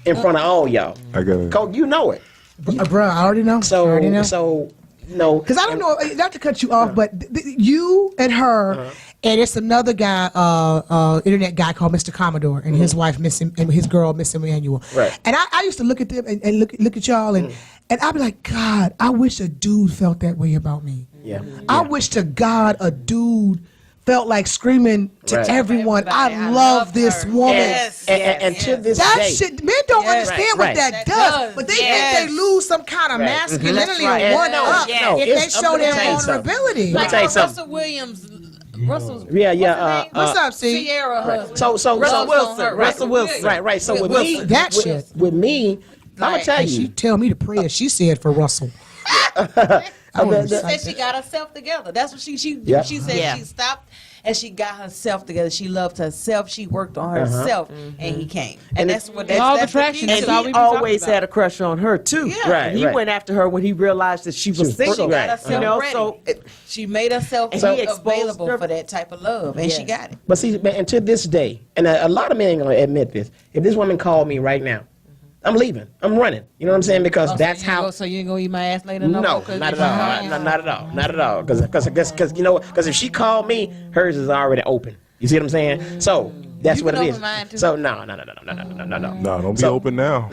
in front of all y'all.
I got it.
Coach, you know it.
Bro, I already know.
So
I already know.
no,
Because I don't know, not to cut you off, but you and her, and it's another guy, internet guy called Mr. Commodore, and his wife, and his girl, Miss Emmanuel.
Right.
And I used to look at them and look at y'all, and I'd be like, God, I wish a dude felt that way about me.
Yeah.
I wish to God a dude felt like screaming to
Right.
everyone, I love this woman.
And to this
That
day,
shit, men don't understand what
Right.
that does, but they think they lose some kind of masculinity
Right.
or one
No,
up
no,
if
it's-
they show
I'm gonna
their
tell you something.
vulnerability.
Let me tell you something.
Russell Williams. Russell's.
Yeah.
What's up, C?
Sierra husband.
So
Russell
Wilson,
Russell Wilson.
Right. So with me,
That shit.
with me, I'm gonna tell
And she
you.
tell me to pray as she said for Russell.
She said she got herself together. That's what she
Yeah.
she said. She stopped and she got herself together. She loved herself. She worked on herself, and he came. And that's what that's,
Law of
that's the
attraction.
key
And
to
he
it.
always had a crush on her too.
Yeah.
Right,
And he
right.
went after her when he realized that she was single.
pretty, right.
herself
You know,
ready.
so
She made herself
And he exposed
available
her-
for that type of love, and she got it.
But see, and to this day, and a lot of men ain't gonna admit this. If this woman called me right now, I'm leaving. I'm running. You know what I'm saying? Because that's how.
So you ain't gonna eat my ass later?
No, not at all. Not at all. Not at all. Because if she called me, hers is already open. You see what I'm saying? So that's
You
what
can
it
open
is.
mine, too.
So no.
No, don't be
So-
open now.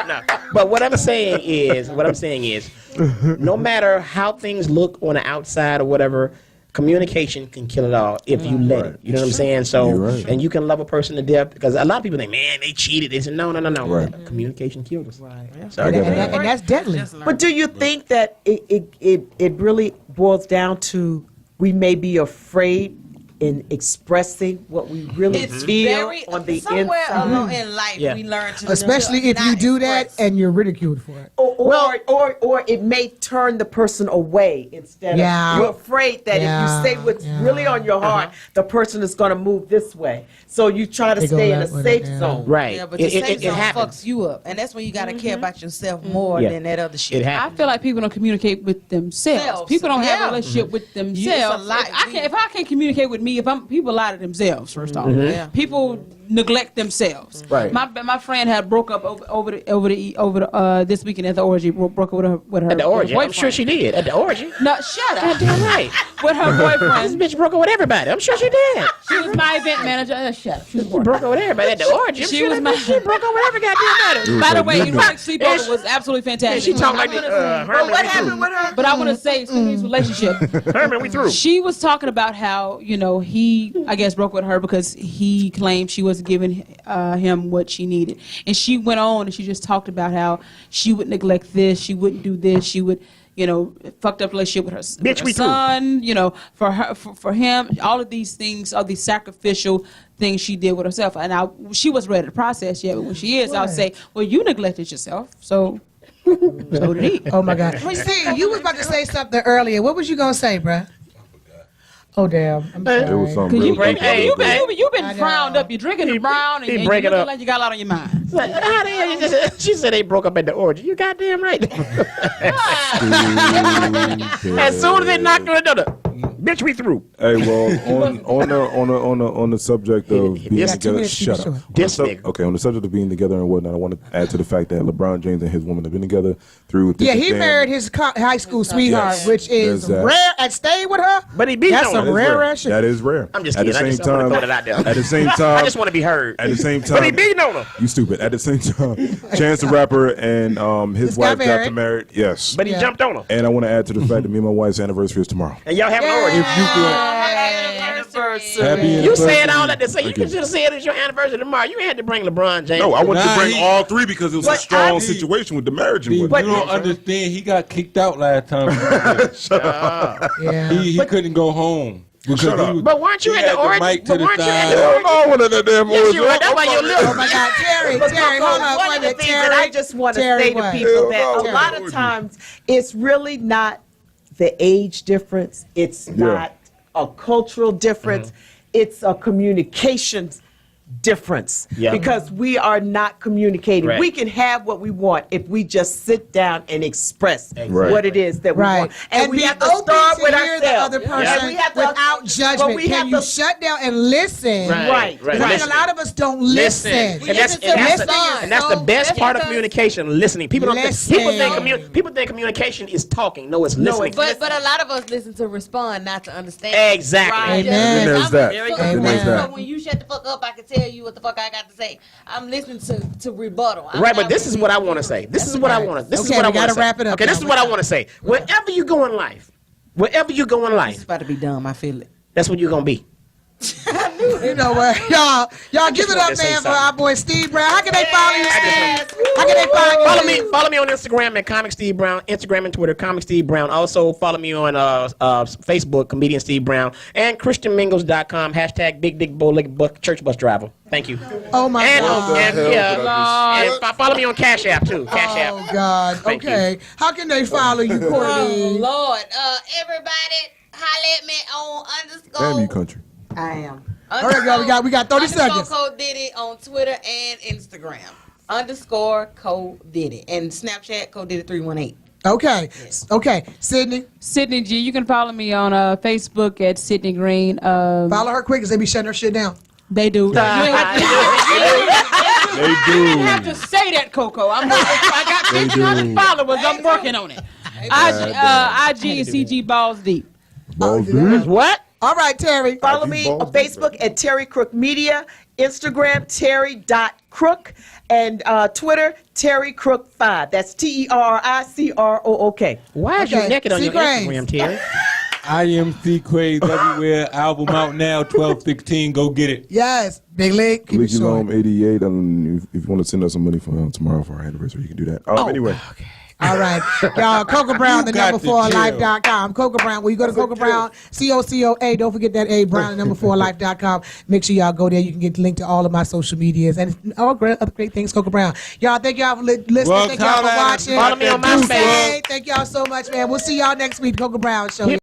No. But what I'm saying is, no matter how things look on the outside or whatever, communication can kill it all if you let it. You know what I'm saying? So,
You're right.
and you can love a person to death because a lot of people think, man, they cheated. They said, no.
Right.
Communication killed us.
Right.
So,
I got
And that's deadly.
But do you think that it really boils down to we may be afraid in expressing what we really
It's
feel
very
on the
somewhere
inside?
along in life
Yeah.
we learn to
Especially if you
not
do that
express.
and you're ridiculed for it.
Or it may turn the person away instead
Yeah.
of you're afraid that
Yeah.
if you say what's really on your heart, the person is going to move this way. So you try to
They go
stay in a
that way,
safe
yeah.
zone.
right.
Yeah, but the safe zone
happens.
fucks you up, and that's when you gotta care about yourself more
Yeah.
than that other shit.
It
I
happens.
feel like people don't communicate with themselves. People don't have a relationship with themselves.
lot.
If I can't communicate with me, if people lie to themselves, first off.
Mm-hmm.
Yeah.
People neglect themselves.
Right.
My friend had broke up over this weekend at the orgy. Broke up with her
At the orgy.
boyfriend.
I'm sure she did. At the orgy.
No, shut up.
Goddamn right.
With her boyfriend.
This bitch broke up with everybody. I'm sure she did.
She was my event manager. Shut up. She
broke up with everybody at the orgy.
She was my.
She broke up with every goddamn body.
By the way, you know, sleepover was absolutely fantastic.
She talked like this. Herman,
What happened with her?
But I want to say, Sydney's relationship.
Herman, we through.
She was talking about how, he, I guess, broke with her because he claimed she wasn't giving him what she needed. And she went on and she just talked about how she would neglect this, she wouldn't do this, she would, fucked up relationship with her, son, for her, for him, all of these things, all these sacrificial things she did with herself. And she wasn't ready to process yet, but when she is, I'll say, well, you neglected yourself, so did he.
Oh my God. See, you was about to say something earlier. What was you gonna say, bruh? Oh damn! I'm sorry.
It was something.
You've
Really
been frowned up. You're drinking the brown, and you
break it
look
up.
like you got a lot on your mind.
Like, how the hell you just, she said they broke up at the orgy. You goddamn right. As soon as they knocked on the door, bitch, we through.
Hey, well, on the subject of being together, shut up. Okay, on the subject of being together and whatnot, I want to add to the fact that LeBron James and his woman have been together through.
Yeah, he married his high school sweetheart, which is rare. And stayed with her,
but he beat
that's some rare shit.
That is rare.
I'm just
at
kidding.
the
I
same
just want to
time,
throw that out there.
at the same time,
I just want to be heard.
At the same time,
but he beating on her.
You stupid. At the same time, Chance the Rapper and his wife got married. Yes,
but he jumped on her.
And I want to add to the fact that me and my wife's anniversary is tomorrow.
And y'all have an orgy.
If you could.
You said all that to say you could have said it's your anniversary tomorrow. You had to bring LeBron James.
No, I wanted to bring all three because it was a strong situation with the marriage and
But you don't understand. He got kicked out last time.
Shut up.
Yeah.
He couldn't go home.
But weren't you at the orgy? But weren't you at the orgy?
I wanted that damn
Yes, you were. That's why you
Oh my God, Terry, hold on,
One
wait
of
a
the
minute,
things that I just want to say to people that a lot of times it's really not the age difference. It's not a cultural difference. It's a communication difference because we are not communicating.
Right.
We can have what we want if we just sit down and express what it is that we want.
And
we
be
have to
open
start
to
with
hear
ourselves.
the other person
We have to-
without judgment.
we
Can
have
you
to-
shut down and listen?
Right.
Because I think a lot of us don't listen.
And that's the best part of communication, listening. People think communication is talking. No, it's listening.
But a lot of us listen to respond, not to understand.
Exactly.
Amen.
Then there's that.
Then
there's that.
So when you shut the fuck up, I can tell you what the fuck I got to say. I'm listening to rebuttal.
Right, but this is what I want to say. This is what I want to. This is what I want to say.
Wrap it up.
Okay, this is what I want to say. Wherever you go in life,
It's about to be dumb. I feel it.
that's what you're gonna be.
You know what, y'all give it up,
wanted to say
man, for
something.
our boy Steve Brown. How can they follow you, Steve? How can they find you?
Follow me on Instagram at Comic Steve Brown, Instagram and Twitter, Comic Steve Brown. Also follow me on Facebook, Comedian Steve Brown, and ChristianMingles.com, hashtag Big Dick Bow-Legged Church Bus Driver. Thank you.
Oh my God.
And follow me on Cash App too. Cash App.
Oh God.
Thank
Okay. How can they follow you,
Oh
Courtney?
Lord, everybody, holla at me on underscore.
Damn you, country.
I am.
All right, girl, we got 30 seconds.
Code Diddy on Twitter and Instagram. _ Code Diddy. And Snapchat, Code Diddy 318.
Okay. Okay. Sydney.
Sydney G. You can follow me on Facebook at Sydney Green.
Follow her quick because they be shutting her shit down.
They do. You ain't have to,
They do.
you ain't have to say that, Coco. I got 1,500 followers. I'm working on it. IG is CG Balls Deep.
What?
All right, Terry.
Follow me on Facebook at Terry Crook Media, Instagram Terry.Crook, and Twitter Terry Crook 5. That's TERICROOK.
Why is you naked on your
Graves.
Instagram, Terry?
IMC Craze everywhere. Album out now, 12/16. Go get it.
Yes. Big League. Keep it short.
League 88. If you want to send us some money for tomorrow for our anniversary, you can do that. Anyway.
Okay. All right. Y'all, Coco Brown, the number 4life.com. Coco Brown, when you go to Coco Brown, COCOA, don't forget that A, Brown, number 4life.com. Make sure y'all go there. You can get the link to all of my social medias and all other great things, Coco Brown. Y'all, thank y'all for listening.
Well,
Thank y'all for watching.
Follow me on MySpace.
Thank y'all so much, man. We'll see y'all next week, Coco Brown Show.